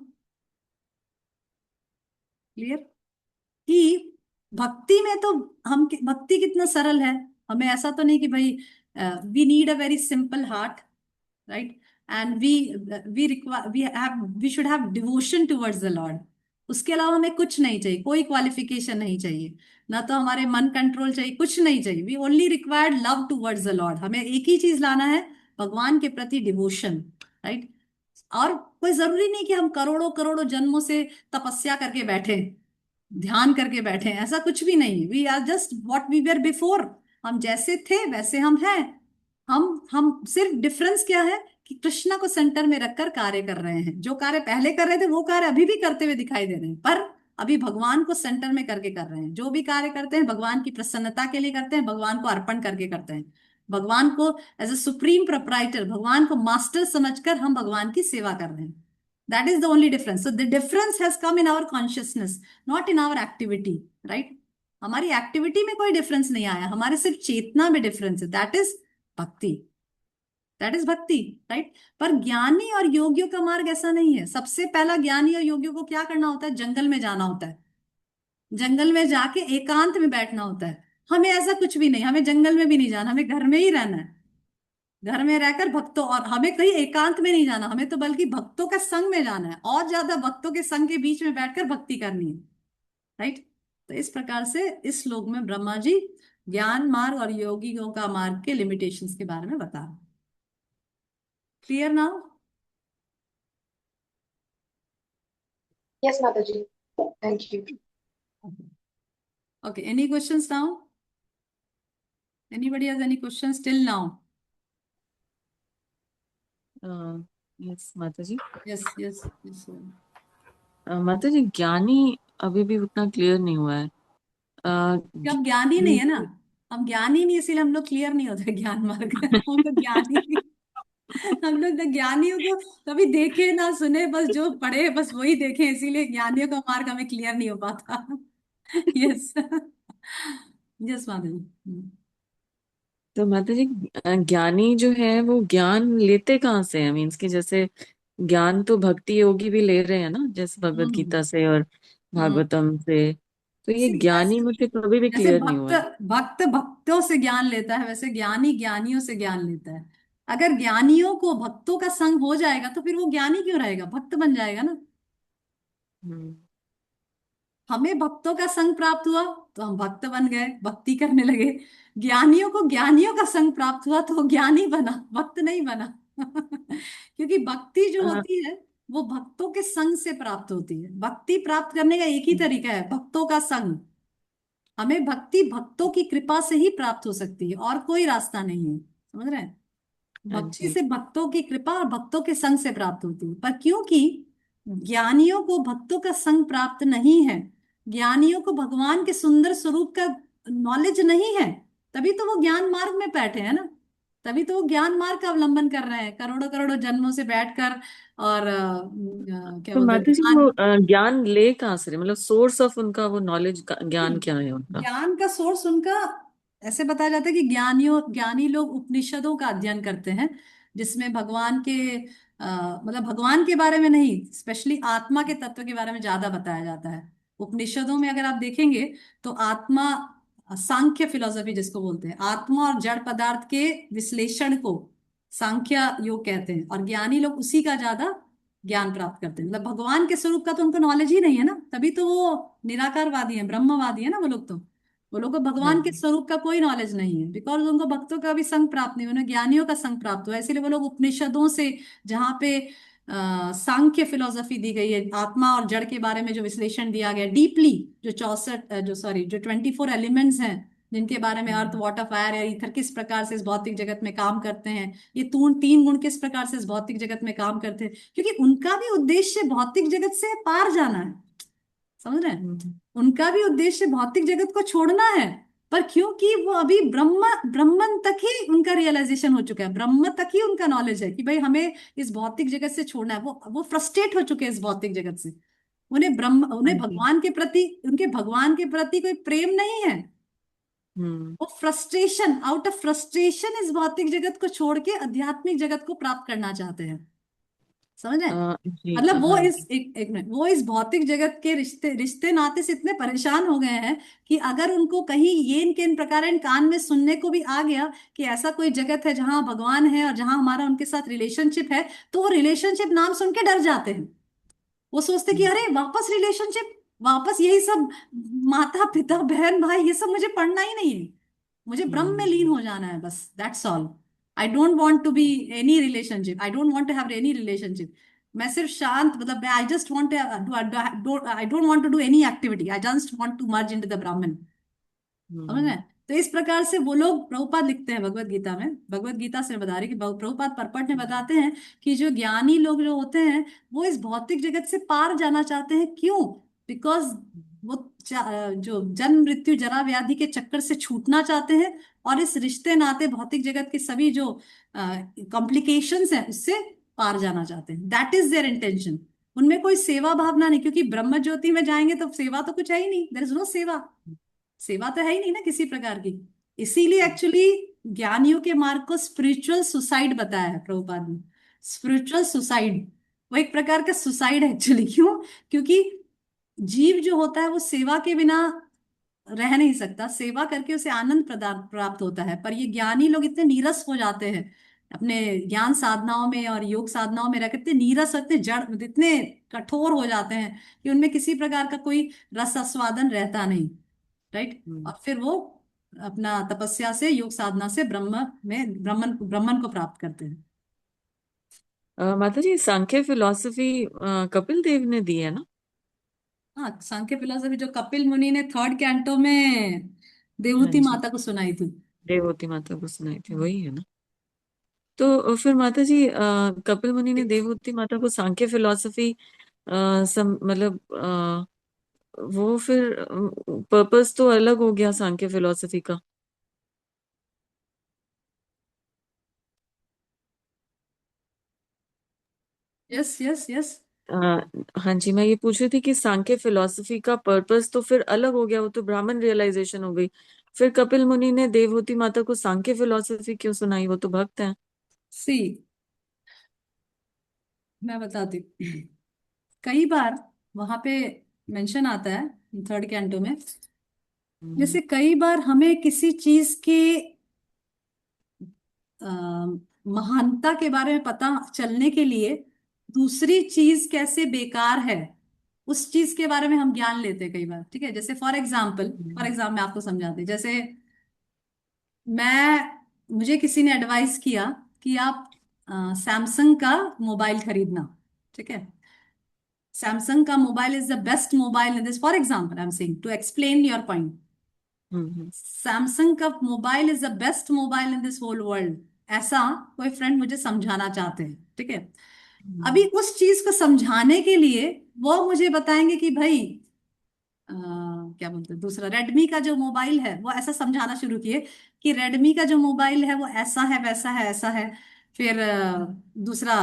क्लियर कि भक्ति में तो हम, भक्ति कितना सरल है, हमें ऐसा तो नहीं कि भाई we need a very simple heart, right? And we should have devotion towards the lord. उसके अलावा हमें कुछ नहीं चाहिए, कोई क्वालिफिकेशन नहीं चाहिए, ना तो हमारे मन कंट्रोल चाहिए, कुछ नहीं चाहिए। We only required love towards the lord. हमें एक ही चीज लाना है, भगवान के प्रति डिवोशन, राइट? और कोई जरूरी नहीं कि हम करोड़ों करोड़ों जन्मों से तपस्या करके बैठे, ध्यान करके बैठे, ऐसा कुछ भी नहीं। We are just what we were before, हम जैसे थे वैसे हम हैं। हम सिर्फ डिफरेंस क्या है कि कृष्णा को सेंटर में रखकर कार्य कर रहे हैं। जो कार्य पहले कर रहे थे वो कार्य अभी भी करते हुए दिखाई दे रहे हैं, पर अभी भगवान को सेंटर में करके कर रहे हैं। जो भी कार्य करते हैं भगवान की प्रसन्नता के लिए करते हैं, भगवान को अर्पण करके करते हैं, भगवान को एज ए सुप्रीम प्रोप्राइटर, भगवान को मास्टर समझकर हम भगवान की सेवा कर रहे हैं। That is the only difference. So the difference has come in our consciousness, not in our activity, right? हमारी एक्टिविटी में कोई डिफरेंस नहीं आया, हमारे सिर्फ चेतना में डिफरेंस है। दैट इज भक्ति, दैट इज भक्ति, राइट? पर ज्ञानी और योगियों का मार्ग ऐसा नहीं है। सबसे पहला ज्ञानी और योगियों को क्या करना होता है? जंगल में जाना होता है, जंगल में जाके एकांत में बैठना होता है। हमें ऐसा कुछ भी नहीं, हमें जंगल में भी नहीं जाना, हमें घर में ही रहना है, घर में रहकर भक्तों, और हमें कहीं एकांत में नहीं जाना, हमें तो बल्कि भक्तों का संग में जाना है, और ज्यादा भक्तों के संग के बीच में बैठकर भक्ति करनी है, राइट? तो इस प्रकार से इस श्लोक में ब्रह्मा जी ज्ञान मार्ग और योगियों का मार्ग के लिमिटेशंस के बारे में बता रहे हैं। Clear now? Yes, Mataji. Thank you. Okay, any questions now? Anybody has any questions till now? Yes माता जी। Yes, yes, yes. माता जी ज्ञानी अभी भी उतना क्लियर नहीं हुआ है। हम ज्ञानी नहीं है ना, हम ज्ञानी नहीं, इसीलिए हम लोग क्लियर नहीं होते ज्ञान मार्ग। हम लोग ज्ञानी हम लोग तो ज्ञानियों को कभी देखे ना सुने, बस जो पढ़े बस वही देखे, इसीलिए ज्ञानियों का मार्ग हमें क्लियर नहीं हो पाता। Yes, yes Madhavi. तो माता जी ज्ञानी जो है वो ज्ञान लेते कहाँ से है? मीन्स कि जैसे ज्ञान तो भक्ति योगी भी ले रहे हैं ना, जैसे भगवत हम्म गीता से और हम्म भागवतम से। तो ये See, ज्ञानी मुझे कभी भी जैसे क्लियर नहीं भक्त हुआ है। भक्त भक्तों से ज्ञान लेता है, वैसे ज्ञानी ज्ञानियों से ज्ञान लेता है। अगर ज्ञानियों को भक्तों का संग हो जाएगा तो फिर वो ज्ञानी क्यों रहेगा, भक्त बन जाएगा ना। हम्म। हमें भक्तों का संग प्राप्त हुआ तो हम भक्त बन गए, भक्ति करने लगे। ज्ञानियों को ज्ञानियों का संग प्राप्त हुआ तो वो ज्ञानी बना, भक्त नहीं बना। क्योंकि भक्ति जो अ, होती है वो भक्तों के संग से प्राप्त होती है। भक्ति प्राप्त करने का एक ही तरीका है, भक्तों का संग। हमें भक्ति भक्तों की कृपा से ही प्राप्त हो सकती है, और कोई रास्ता नहीं है, समझ रहे हैं। हाँ भक्ति जी। से भक्तों की कृपा और भक्तों के संग से प्राप्त होती है, पर क्योंकि ज्ञानियों को भक्तों का संग प्राप्त नहीं है, ज्ञानियों को भगवान के सुंदर स्वरूप का नॉलेज नहीं है, तभी तो वो ज्ञान मार्ग में बैठे हैं ना। तभी तो वो ज्ञान मार्ग का अवलंबन कर रहे हैं, करोड़ों करोड़ों जन्मों से बैठकर। और क्या तो बोलते हैं, माता जी वो भगवान। ज्ञान ले कहाँ से रहे, मतलब सोर्स ऑफ उनका वो नॉलेज का ज्ञान क्या है उनका? ज्ञान का सोर्स उनका ऐसे बताया जाता है कि ज्ञानी लोग उपनिषदों का अध्ययन करते हैं, जिसमें भगवान के मतलब भगवान के बारे में नहीं, स्पेशली आत्मा के तत्व के बारे में ज्यादा बताया जाता है। उपनिषदों में अगर आप देखेंगे तो आत्मा, सांख्य फिलोसफी जिसको बोलते हैं, आत्मा और जड़ पदार्थ के विश्लेषण को सांख्य योग कहते हैं, और ज्ञानी लोग उसी का ज्यादा ज्ञान प्राप्त करते हैं। मतलब भगवान के स्वरूप का तो उनको नॉलेज ही नहीं है ना, तभी तो वो निराकारवादी है, ब्रह्मवादी है ना वो लोग। तो वो लोग को हाँ भगवान के जी। स्वरूप का कोई नॉलेज नहीं है, बिकॉज उनको भक्तों का भी संग प्राप्त नहीं, उन्हें ज्ञानियों का संग प्राप्त हुआ, इसीलिए वो लोग उपनिषदों से, जहाँ पे सांख्य फिलोसफी दी गई है, आत्मा और जड़ के बारे में जो विश्लेषण दिया गया डीपली, जो 64 जो सॉरी जो 24 एलिमेंट्स हैं, जिनके बारे में अर्थ हम्म। वाटर फायर या ईथर किस प्रकार से इस भौतिक जगत में काम करते हैं, ये तीन गुण किस प्रकार से इस भौतिक जगत में काम करते हैं, क्योंकि उनका भी उद्देश्य भौतिक जगत से पार जाना है, समझ रहे हैं। हम्म। उनका भी उद्देश्य भौतिक जगत को छोड़ना है, पर क्योंकि वो अभी ब्रह्मन तक ही उनका रियलाइजेशन हो चुका है, ब्रह्म तक ही उनका नॉलेज है कि भाई हमें इस भौतिक जगत से छोड़ना है, वो फ्रस्ट्रेट हो चुके हैं इस भौतिक जगत से। हाँ उन्हें जी। भगवान के प्रति, उनके भगवान के प्रति कोई प्रेम नहीं है। हम्म। वो फ्रस्ट्रेशन, आउट ऑफ फ्रस्ट्रेशन इस भौतिक जगत को छोड़ के आध्यात्मिक जगत को प्राप्त करना चाहते हैं, समझ रहे हैं। जी मतलब वो हाँ इस जी। एक मिनट, वो इस भौतिक जगत के रिश्ते रिश्ते नाते से इतने परेशान हो गए हैं कि अगर उनको कहीं ये इनके इन प्रकार कान में सुनने को भी आ गया कि ऐसा कोई जगत है जहां भगवान है और जहां हमारा उनके साथ रिलेशनशिप है, तो वो रिलेशनशिप नाम सुन के डर जाते हैं। वो सोचते कि हम्म। अरे वापस रिलेशनशिप, वापस यही सब, माता पिता बहन भाई ये सब मुझे पढ़ना ही नहीं है, मुझे ब्रह्म में लीन हम्म। हो जाना है, बस that's all. I don't want to be any relationship, I don't want to have any relationship. मैं सिर्फ शांत, मतलब I just want to, I don't want to do any activity, I just want to merge into the Brahman, समझ रहे हम्म। हैं। तो इस प्रकार से वो लोग, प्रभुपाद लिखते हैं भगवत गीता में, भगवत गीता से बता रहे कि प्रभुपाद परपट में बताते हैं कि जो ज्ञानी लोग जो होते हैं वो इस भौतिक जगत से पार जाना चाहते हैं, क्यों? बिकॉज वो जो जन्म मृत्यु जरा व्याधि के चक्कर से छूटना चाहते हैं, और इस रिश्ते नाते भौतिक जगत के सभी जो कॉम्प्लिकेशंस हैं उससे पार जाना चाहते हैं, दैट इज देयर इंटेंशन। उनमें कोई सेवा भावना नहीं, क्योंकि ब्रह्म ज्योति में जाएंगे तो सेवा तो कुछ है ही नहीं, देयर इज नो सेवा, सेवा तो है ही नहीं ना किसी प्रकार की। इसीलिए एक्चुअली ज्ञानियों के मार्ग को स्पिरिचुअल सुसाइड बताया है प्रभुपाद ने। स्पिरिचुअल सुसाइड, वो एक प्रकार का सुसाइड है एक्चुअली, क्यों? क्योंकि जीव जो होता है वो सेवा के बिना रह नहीं सकता, सेवा करके उसे आनंद प्रदान प्राप्त होता है, पर ये ज्ञानी लोग इतने नीरस हो जाते हैं अपने ज्ञान साधनाओं में और योग साधनाओं में रहकर, इतने नीरस, इतने जड़, इतने कठोर हो जाते हैं कि उनमें किसी प्रकार का कोई रस आस्वादन रहता नहीं, राइट। हम्म। और फिर वो अपना तपस्या से, योग साधना से ब्रह्मन ब्रह्मन को प्राप्त करते हैं। माता जी सांख्य फिलॉसफी कपिल देव ने दी है ना? हाँ, सांख्य फिलोसफी जो कपिल मुनि ने थर्ड कैंटो में हाँ देवहूति जी। माता को सुनाई थी। देवहूति माता को सुनाई थी, वही है ना? तो फिर माता जी कपिल मुनि ने देवहूति माता को सांख्य फिलॉसफी मतलब वो फिर पर्पस तो अलग हो गया सांख्य फिलॉसफी का। Yes yes yes. अ, हाँ जी, मैं ये पूछ रही थी कि सांख्य फिलॉसफी का पर्पस तो फिर अलग हो गया, वो तो ब्राह्मण रियलाइजेशन हो गई। फिर कपिल मुनि ने देवहूति माता को सांख्य फिलॉसफी क्यों सुनाई, वो तो भक्त हैं। सी, मैं बताती हूँ। कई बार वहां पे मेंशन आता है थर्ड कैंटो में, जैसे कई बार हमें किसी चीज के अ, महानता के बारे में पता चलने के लिए दूसरी चीज कैसे बेकार है उस चीज के बारे में हम ज्ञान लेते हैं कई बार। ठीक है, जैसे फॉर एग्जाम्पल मैं आपको समझाती हूँ। जैसे मुझे किसी ने एडवाइस किया कि आप सैमसंग का मोबाइल खरीदना। ठीक है, सैमसंग का mobile is the best mobile in this, for example I am saying to explain your point. Samsung का mobile is the best mobile in this whole world, ऐसा कोई फ्रेंड मुझे समझाना चाहते हैं। ठीक है, अभी उस चीज को समझाने के लिए वो मुझे बताएंगे कि भाई क्या बोलते हैं, दूसरा रेडमी का जो मोबाइल है वो ऐसा समझाना शुरू किए कि रेडमी का जो मोबाइल है वो ऐसा है वैसा है ऐसा है। फिर दूसरा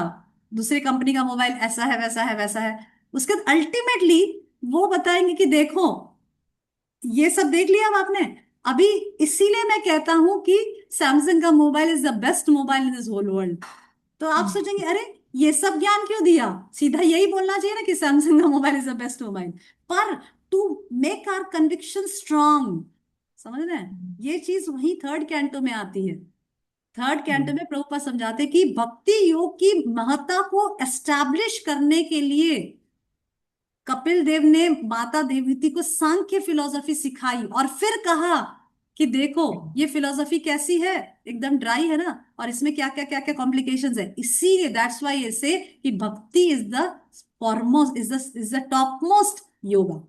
दूसरी कंपनी का मोबाइल ऐसा है वैसा है वैसा है। उसके बाद अल्टीमेटली वो बताएंगे कि देखो ये सब देख लिया अब आपने। अभी इसीलिए मैं कहता हूं कि सैमसंग का mobile is the best mobile in this whole world. तो आप सोचेंगे अरे ये सब ज्ञान क्यों दिया, सीधा यही बोलना चाहिए ना कि सैमसंग का mobile is the best mobile. पर to make our conviction strong, समझ रहे हैं, ये चीज वही थर्ड कैंटो में आती है। थर्ड कैंटो में प्रभुपाद समझाते हैं कि भक्ति योग की महत्ता को एस्टैब्लिश करने के लिए कपिल देव ने माता देवहूति को सांख्य फिलॉसफी सिखाई और फिर कहा कि देखो ये फिलॉसफी कैसी है, एकदम ड्राई है ना, और इसमें क्या क्या कॉम्प्लिकेशंस है। इसीलिए दैट्स व्हाई ये से कि भक्ति is the foremost, is the top most yoga.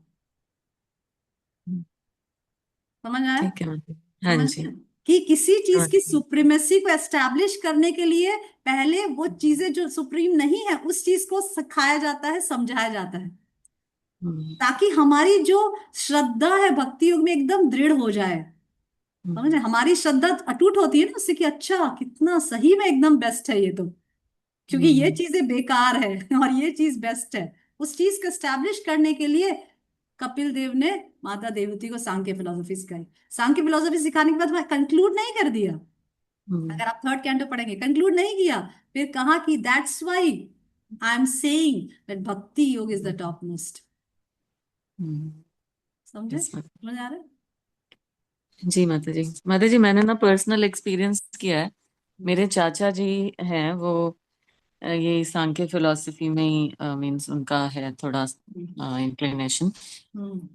समझ आया? ठीक है हाँ समझ जी। आया कि किसी चीज की हाँ। सुप्रीमेसी को एस्टैब्लिश करने के लिए पहले वो चीजें जो सुप्रीम नहीं है उस चीज को सिखाया जाता है, समझाया जाता है, ताकि हमारी जो श्रद्धा है भक्ति योग में एकदम दृढ़ हो जाए। समझ रहे? हमारी श्रद्धा अटूट होती है ना उससे कि अच्छा कितना सही में एकदम बेस्ट है ये तो, क्योंकि ये चीजें बेकार है और ये चीज बेस्ट है। उस चीज को स्टैब्लिश करने के लिए कपिल देव ने माता देवती को सांख्य फिलोसफी सिखाई। सांख्य फिलोसफी सिखाने के बाद मैं कंक्लूड नहीं कर दिया, अगर आप थर्ड कैंटो पढ़ेंगे कंक्लूड नहीं किया, फिर कहा कि that's why I am saying that भक्ति योग इज द टॉप मोस्ट। समझे? समझ आ रहा है? जी माता जी मैंने ना पर्सनल एक्सपीरियंस किया है। मेरे चाचा जी हैं वो ये सांख्य फिलोसफी में ही मीन्स उनका है थोड़ा इंक्लिनेशन।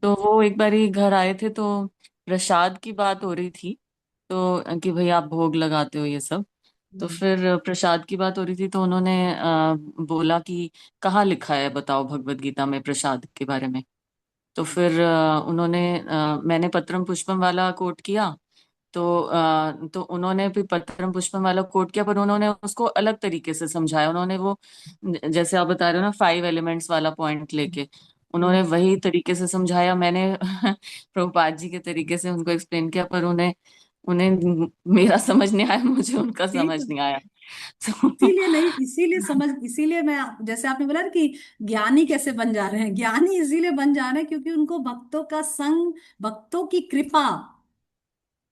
तो वो एक बार ही घर आए थे तो प्रसाद की बात हो रही थी, तो कि भाई आप भोग लगाते हो ये सब। तो फिर प्रसाद की बात हो रही थी तो उन्होंने बोला कि कहाँ लिखा है बताओ भगवत गीता में प्रसाद के बारे में। तो फिर मैंने पत्रम पुष्पम वाला कोट किया। तो उन्होंने भी पत्रम पुष्पम वाला कोट किया, पर उन्होंने उसको अलग तरीके से समझाया। उन्होंने वो जैसे आप बता रहे हो ना 5 एलिमेंट्स वाला पॉइंट लेके उन्होंने वही तरीके से समझाया। मैंने प्रभुपाद जी के तरीके से उनको एक्सप्लेन किया, पर उन्हें उन्हें मेरा समझ नहीं आया, मुझे उनका ठीक समझ है, नहीं आया। तो इसीलिए नहीं, इसीलिए मैं जैसे आपने बोला ना कि ज्ञानी कैसे बन जा रहे हैं, ज्ञानी इसीलिए बन जा रहे हैं क्योंकि उनको भक्तों का संग, भक्तों की कृपा,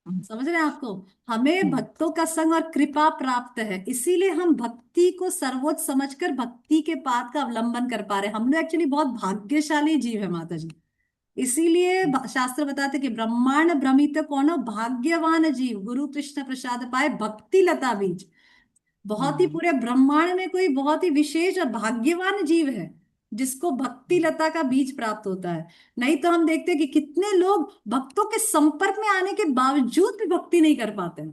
समझ रहे हैं आपको, हमें भक्तों का संग और कृपा प्राप्त है, इसीलिए हम भक्ति को सर्वोच्च समझकर भक्ति के पाथ का अवलंबन कर पा रहे हैं। हम लोग एक्चुअली बहुत भाग्यशाली जीव है माता जी। इसीलिए शास्त्र बताते कि ब्रह्मांड भ्रमित कौन भाग्यवान जीव गुरु कृष्ण प्रसाद पाए भक्ति लता बीज। बहुत ही पूरे ब्रह्मांड में कोई बहुत ही विशेष और भाग्यवान जीव है जिसको भक्ति लता का बीज प्राप्त होता है। नहीं तो हम देखते हैं कि कितने लोग भक्तों के संपर्क में आने के बावजूद भी भक्ति नहीं कर पाते हैं।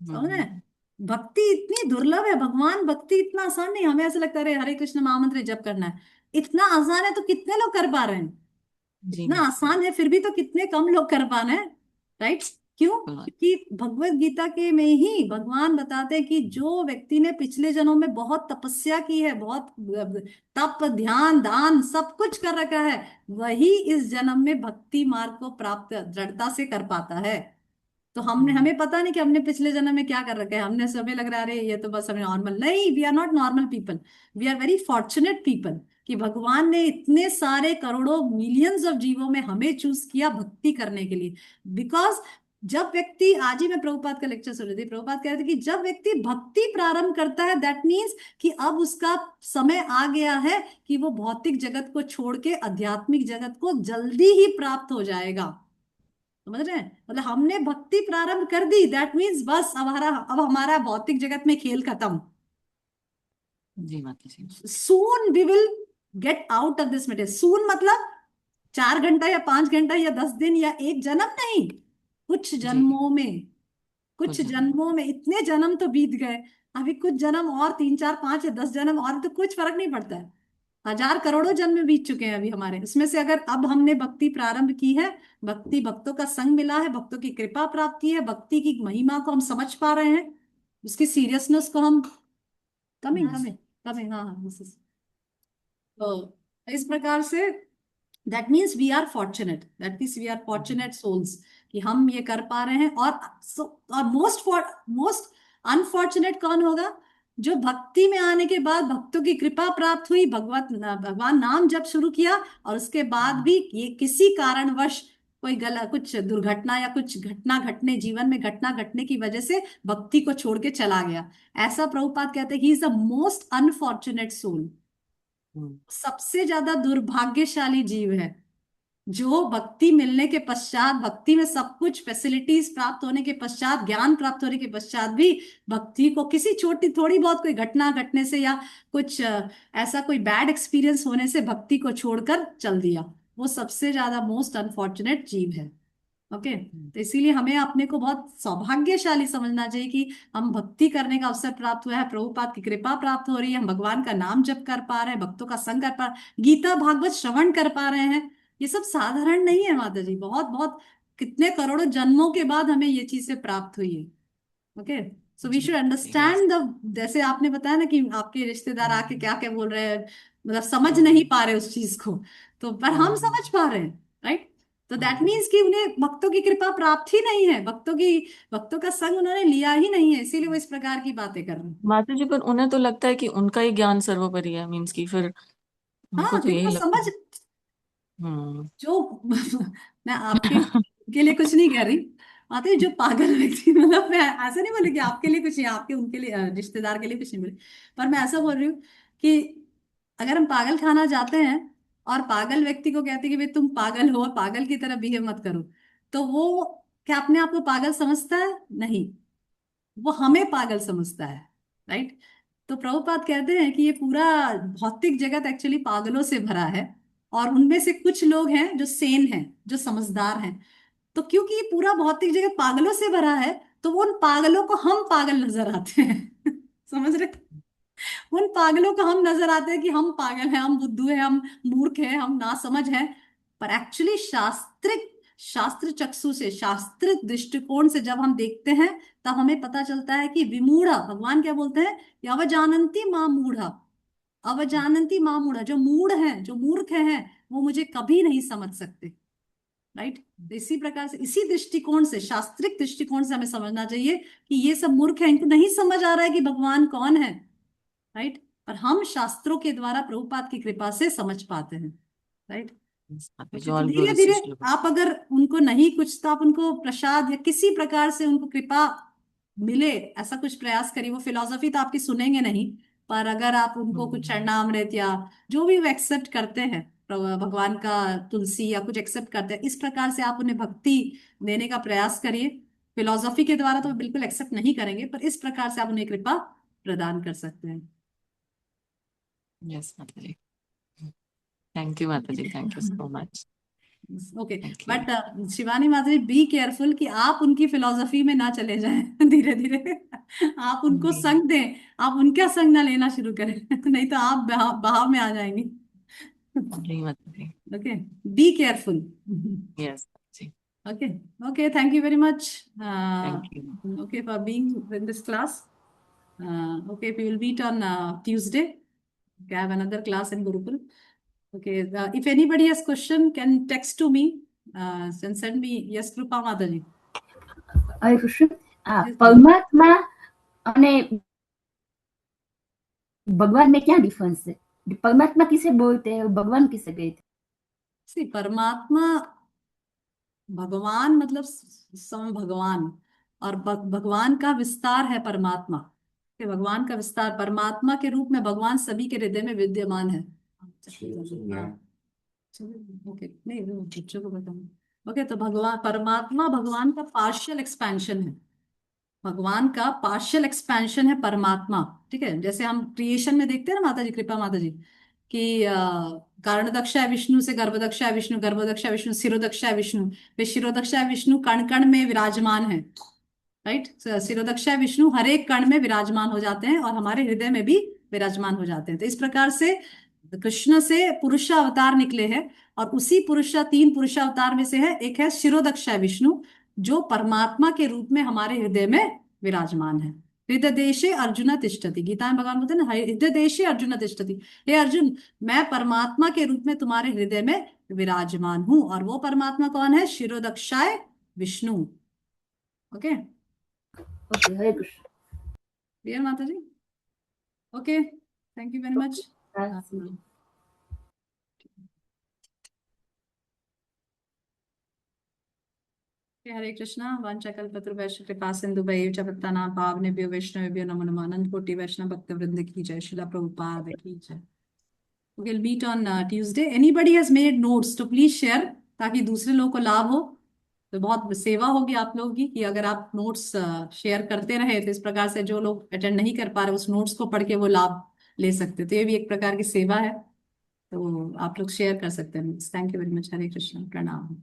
समझ रहे हैं? भक्ति इतनी दुर्लभ है, भगवान भक्ति इतना आसान नहीं। हमें ऐसा लगता है हरे कृष्ण महामंत्र जप करना है, इतना आसान है तो कितने लोग कर पा रहे हैं? जी इतना आसान है फिर भी तो कितने कम लोग कर पा रहे हैं, राइट? क्यों? क्योंकि भगवत गीता के में ही भगवान बताते हैं कि जो व्यक्ति ने पिछले जन्मों में बहुत तपस्या की है, बहुत तप ध्यान दान सब कुछ कर रखा है, वही इस जन्म में भक्ति मार्ग को प्राप्त दृढ़ता से कर पाता है। तो हमें पता नहीं कि हमने पिछले जन्म में क्या कर रखा है। हमने समय लग रहा है अरे ये तो बस हमें नॉर्मल, नहीं, we are not normal people, we are very fortunate people कि भगवान ने इतने सारे करोड़ों मिलियंस ऑफ जीवों में हमें चूज किया भक्ति करने के लिए। बिकॉज जब व्यक्ति, आज ही मैं प्रभुपाद का लेक्चर सुन रही थी, प्रभुपाद कह रहे थे कि जब व्यक्ति भक्ति प्रारंभ करता है, दैट मीन्स कि अब उसका समय आ गया है कि वो भौतिक जगत को छोड़ के आध्यात्मिक जगत को जल्दी ही प्राप्त हो जाएगा। समझ रहे हैं? मतलब हमने भक्ति प्रारंभ कर दी, दैट मीन्स बस अब हमारा भौतिक जगत में खेल खत्म। जी Mata ji. Soon we will get out of this material. Soon मतलब 4 घंटा या 5 घंटा या 10 दिन या एक जन्म नहीं, कुछ जन्मों में, कुछ कुछ जन्म। जन्मों में। इतने जन्म तो बीत गए, अभी कुछ जन्म और, 3 4 5 या 10 जन्म और, तो कुछ फर्क नहीं पड़ता है। 1000 करोड़ों जन्म बीत चुके हैं अभी हमारे, उसमें से अगर अब हमने भक्ति प्रारंभ की है, भक्ति, भक्तों का संग मिला है, भक्तों की कृपा प्राप्त की है, भक्ति की महिमा को हम समझ पा रहे हैं, उसकी सीरियसनेस को हम, कमिंग कमिंग कमिंग, हाँ हाँ, तो इस प्रकार से that means we are fortunate, that means we are fortunate souls कि हम ये कर पा रहे हैं। और मोस्ट अनफॉर्चुनेट कौन होगा? जो भक्ति में आने के बाद भक्तों की कृपा प्राप्त हुई, भगवान नाम जप शुरू किया, और उसके बाद भी ये किसी कारणवश कोई कुछ दुर्घटना या कुछ घटना घटने, जीवन में घटना घटने की वजह से भक्ति को छोड़ के चला गया, ऐसा प्रभुपाद कहते हैं, he is the most unfortunate soul. सबसे ज्यादा दुर्भाग्यशाली जीव है जो भक्ति मिलने के पश्चात, भक्ति में सब कुछ फैसिलिटीज प्राप्त होने के पश्चात, ज्ञान प्राप्त होने के पश्चात भी भक्ति को किसी छोटी थोड़ी बहुत कोई घटना घटने से या कुछ ऐसा कोई बैड एक्सपीरियंस होने से भक्ति को छोड़कर चल दिया, वो सबसे ज्यादा मोस्ट अनफॉर्चुनेट जीव है। ओके, तो इसीलिए हमें अपने को बहुत सौभाग्यशाली समझना चाहिए कि हम भक्ति करने का अवसर प्राप्त हुआ है, प्रभुपाद की कृपा प्राप्त हो रही है, हम भगवान का नाम जप कर पा रहे हैं, भक्तों का संग कर पा रहे हैं, गीता भागवत श्रवण कर पा रहे हैं। ये सब साधारण नहीं है माता जी, बहुत बहुत कितने करोड़ों जन्मों के बाद हमें ये चीजें प्राप्त हुई है। Okay, so we should understand the, जैसे आपने बताया ना कि आपके रिश्तेदार आके क्या क्या बोल रहे हैं, मतलब समझ नहीं पा रहे उस चीज को, तो पर हम समझ पा रहे हैं, राइट? तो दैट मीन्स कि उन्हें भक्तों की कृपा प्राप्त ही नहीं है, भक्तों का संग उन्होंने लिया ही नहीं है, इसीलिए वो इस प्रकार की बातें कर रहे हैं। माता जी, पर उन्हें तो लगता है कि उनका ही ज्ञान सर्वोपरि है, मीन्स की फिर उनको हाँ, तो यही जिनको लगता समझ, है। हम्म। जो मैं आपके के लिए कुछ नहीं कह रही, आते जो पागल व्यक्ति, मतलब मैं ऐसा नहीं बोली कि आपके लिए कुछ नहीं, आपके उनके लिए रिश्तेदार के लिए कुछ नहीं बोली, पर मैं ऐसा बोल रही हूँ कि अगर हम पागल खाना जाते हैं और पागल व्यक्ति को कहते हैं कि भाई तुम पागल हो और पागल की तरह बिहेव मत करो, तो वो क्या अपने आप को पागल समझता है? नहीं, वो हमें पागल समझता है, राइट? तो प्रभुपाद कहते हैं कि ये पूरा भौतिक जगत एक्चुअली पागलों से भरा है, और उनमें से कुछ लोग हैं जो सेन हैं, जो समझदार हैं। तो क्योंकि ये पूरा भौतिक जगत पागलों से भरा है, तो वो उन पागलों को हम पागल नजर आते हैं। समझ रहे? उन पागलों को हम नजर आते हैं कि हम पागल हैं, हम बुद्धू हैं, हम मूर्ख हैं, हम नासमझ हैं। पर एक्चुअली शास्त्र चक्षु से, शास्त्र दृष्टिकोण से जब हम देखते हैं, तब हमें पता चलता है कि विमूढ़ा, भगवान क्या बोलते हैं? कि अवजानंती मां मूढ़ा, अवजानंती मां मूढ़ा, जो मूढ़ हैं, जो मूर्ख हैं, वो मुझे कभी नहीं समझ सकते, राइट? तो इसी प्रकार से, इसी दृष्टिकोण से, शास्त्रिक दृष्टिकोण से हमें समझना चाहिए कि ये सब मूर्ख हैं, इनको नहीं समझ आ रहा है कि भगवान कौन है, राइट? पर हम शास्त्रों के द्वारा प्रभुपाद की कृपा से समझ पाते हैं, राइट? माता जी, तो ऑल धीरे ग्लोरी धीरे टू आप, अगर उनको नहीं कुछ, तो आप उनको प्रसाद या किसी प्रकार से उनको कृपा मिले, ऐसा कुछ प्रयास करिए। वो फिलॉसफी तो आपकी सुनेंगे नहीं, पर अगर आप उनको कुछ चरणामृत या जो भी वो एक्सेप्ट करते हैं, भगवान का तुलसी या कुछ एक्सेप्ट करते हैं, इस प्रकार से आप उन्हें भक्ति देने का प्रयास करिए। फिलॉसफी के द्वारा तो वो बिल्कुल एक्सेप्ट नहीं करेंगे, पर इस प्रकार से आप उन्हें कृपा प्रदान कर सकते हैं। यस माता ji, thank you Mata ji, thank you so much. Okay, thank you. But Shivani Mata ji, be careful कि आप उनकी फिलॉसफी में ना चले जाएं। धीरे धीरे आप उनको जी संग दें, आप उनका संग ना लेना शुरू करें, नहीं तो आप बहाव में आ जाएंगे। जी Mata ji, okay, be careful. Yes जी, okay, okay, thank you very much, thank you. okay, for being in this class. Okay, we will meet on Tuesday. Okay, I have another class in Gurukul. Okay, if anybody has question, can text to me, and send me. Yes, Krupa Mataji. Hare Krishna. Yes, परमात्मा અને भगवान में क्या difference है? परमात्मा किसे बोलते हैं और भगवान किसे कहते हैं? see, परमात्मा भगवान मतलब सम भगवान, और भगवान का विस्तार है परमात्मा, कि भगवान का विस्तार परमात्मा के रूप में भगवान सभी के हृदय में विद्यमान है। ओके, नहीं वो बच्चों को बताऊँ। ओके, तो भगवान परमात्मा भगवान का पार्शियल एक्सपेंशन है, भगवान का पार्शियल एक्सपेंशन है परमात्मा। ठीक है, जैसे हम क्रिएशन में देखते हैं ना माता जी, कृपा माता जी, कि कारणदक्ष है विष्णु से गर्भदक्ष है विष्णु, गर्भदक्ष है विष्णु, शिरोदक्ष है विष्णु, फिर शिरोदक्ष है विष्णु कण कण में विराजमान है। राइट, शिरोदक्ष है विष्णु हर एक कण में विराजमान हो जाते हैं और हमारे हृदय में भी विराजमान हो जाते हैं। तो इस प्रकार से कृष्ण से पुरुष अवतार निकले हैं, और उसी पुरुष, तीन पुरुष अवतार में से है एक है शिरोदक्ष है विष्णु, जो परमात्मा के रूप में हमारे हृदय में विराजमान है। हृदय देशे अर्जुन तिष्ठति, गीता में भगवान बोलते हैं ना, हृदय देशे अर्जुन तिष्ठति, हे अर्जुन मैं परमात्मा के रूप में तुम्हारे हृदय में विराजमान हूं, और वो परमात्मा कौन है? शिरोदक्षाय Vishnu. Okay, okay, Hare Krishna. Clear Mata ji? Okay, thank you very much. Hare Krishna. वाञ्छाकल्पतरुभ्यश्च कृपा सिन्धुभ्यैव च पतितानां पावनेभ्यो वैष्णवेभ्यो नमो नमः। अनंत कोटि वैष्णव भक्त वृंद की जय। श्रीला प्रभुपाद की जय। We'll meet on Tuesday. Anybody has made notes तो प्लीज शेयर, ताकि दूसरे लोगों को लाभ हो। तो बहुत सेवा होगी आप लोगों की कि अगर आप नोट्स शेयर करते रहे, तो इस प्रकार से जो लोग अटेंड नहीं कर पा रहे उस नोट्स को पढ़ के वो लाभ ले सकते। तो ये भी एक प्रकार की सेवा है, तो आप लोग शेयर कर सकते हैं। Thank you very much. Hare Krishna, प्रणाम।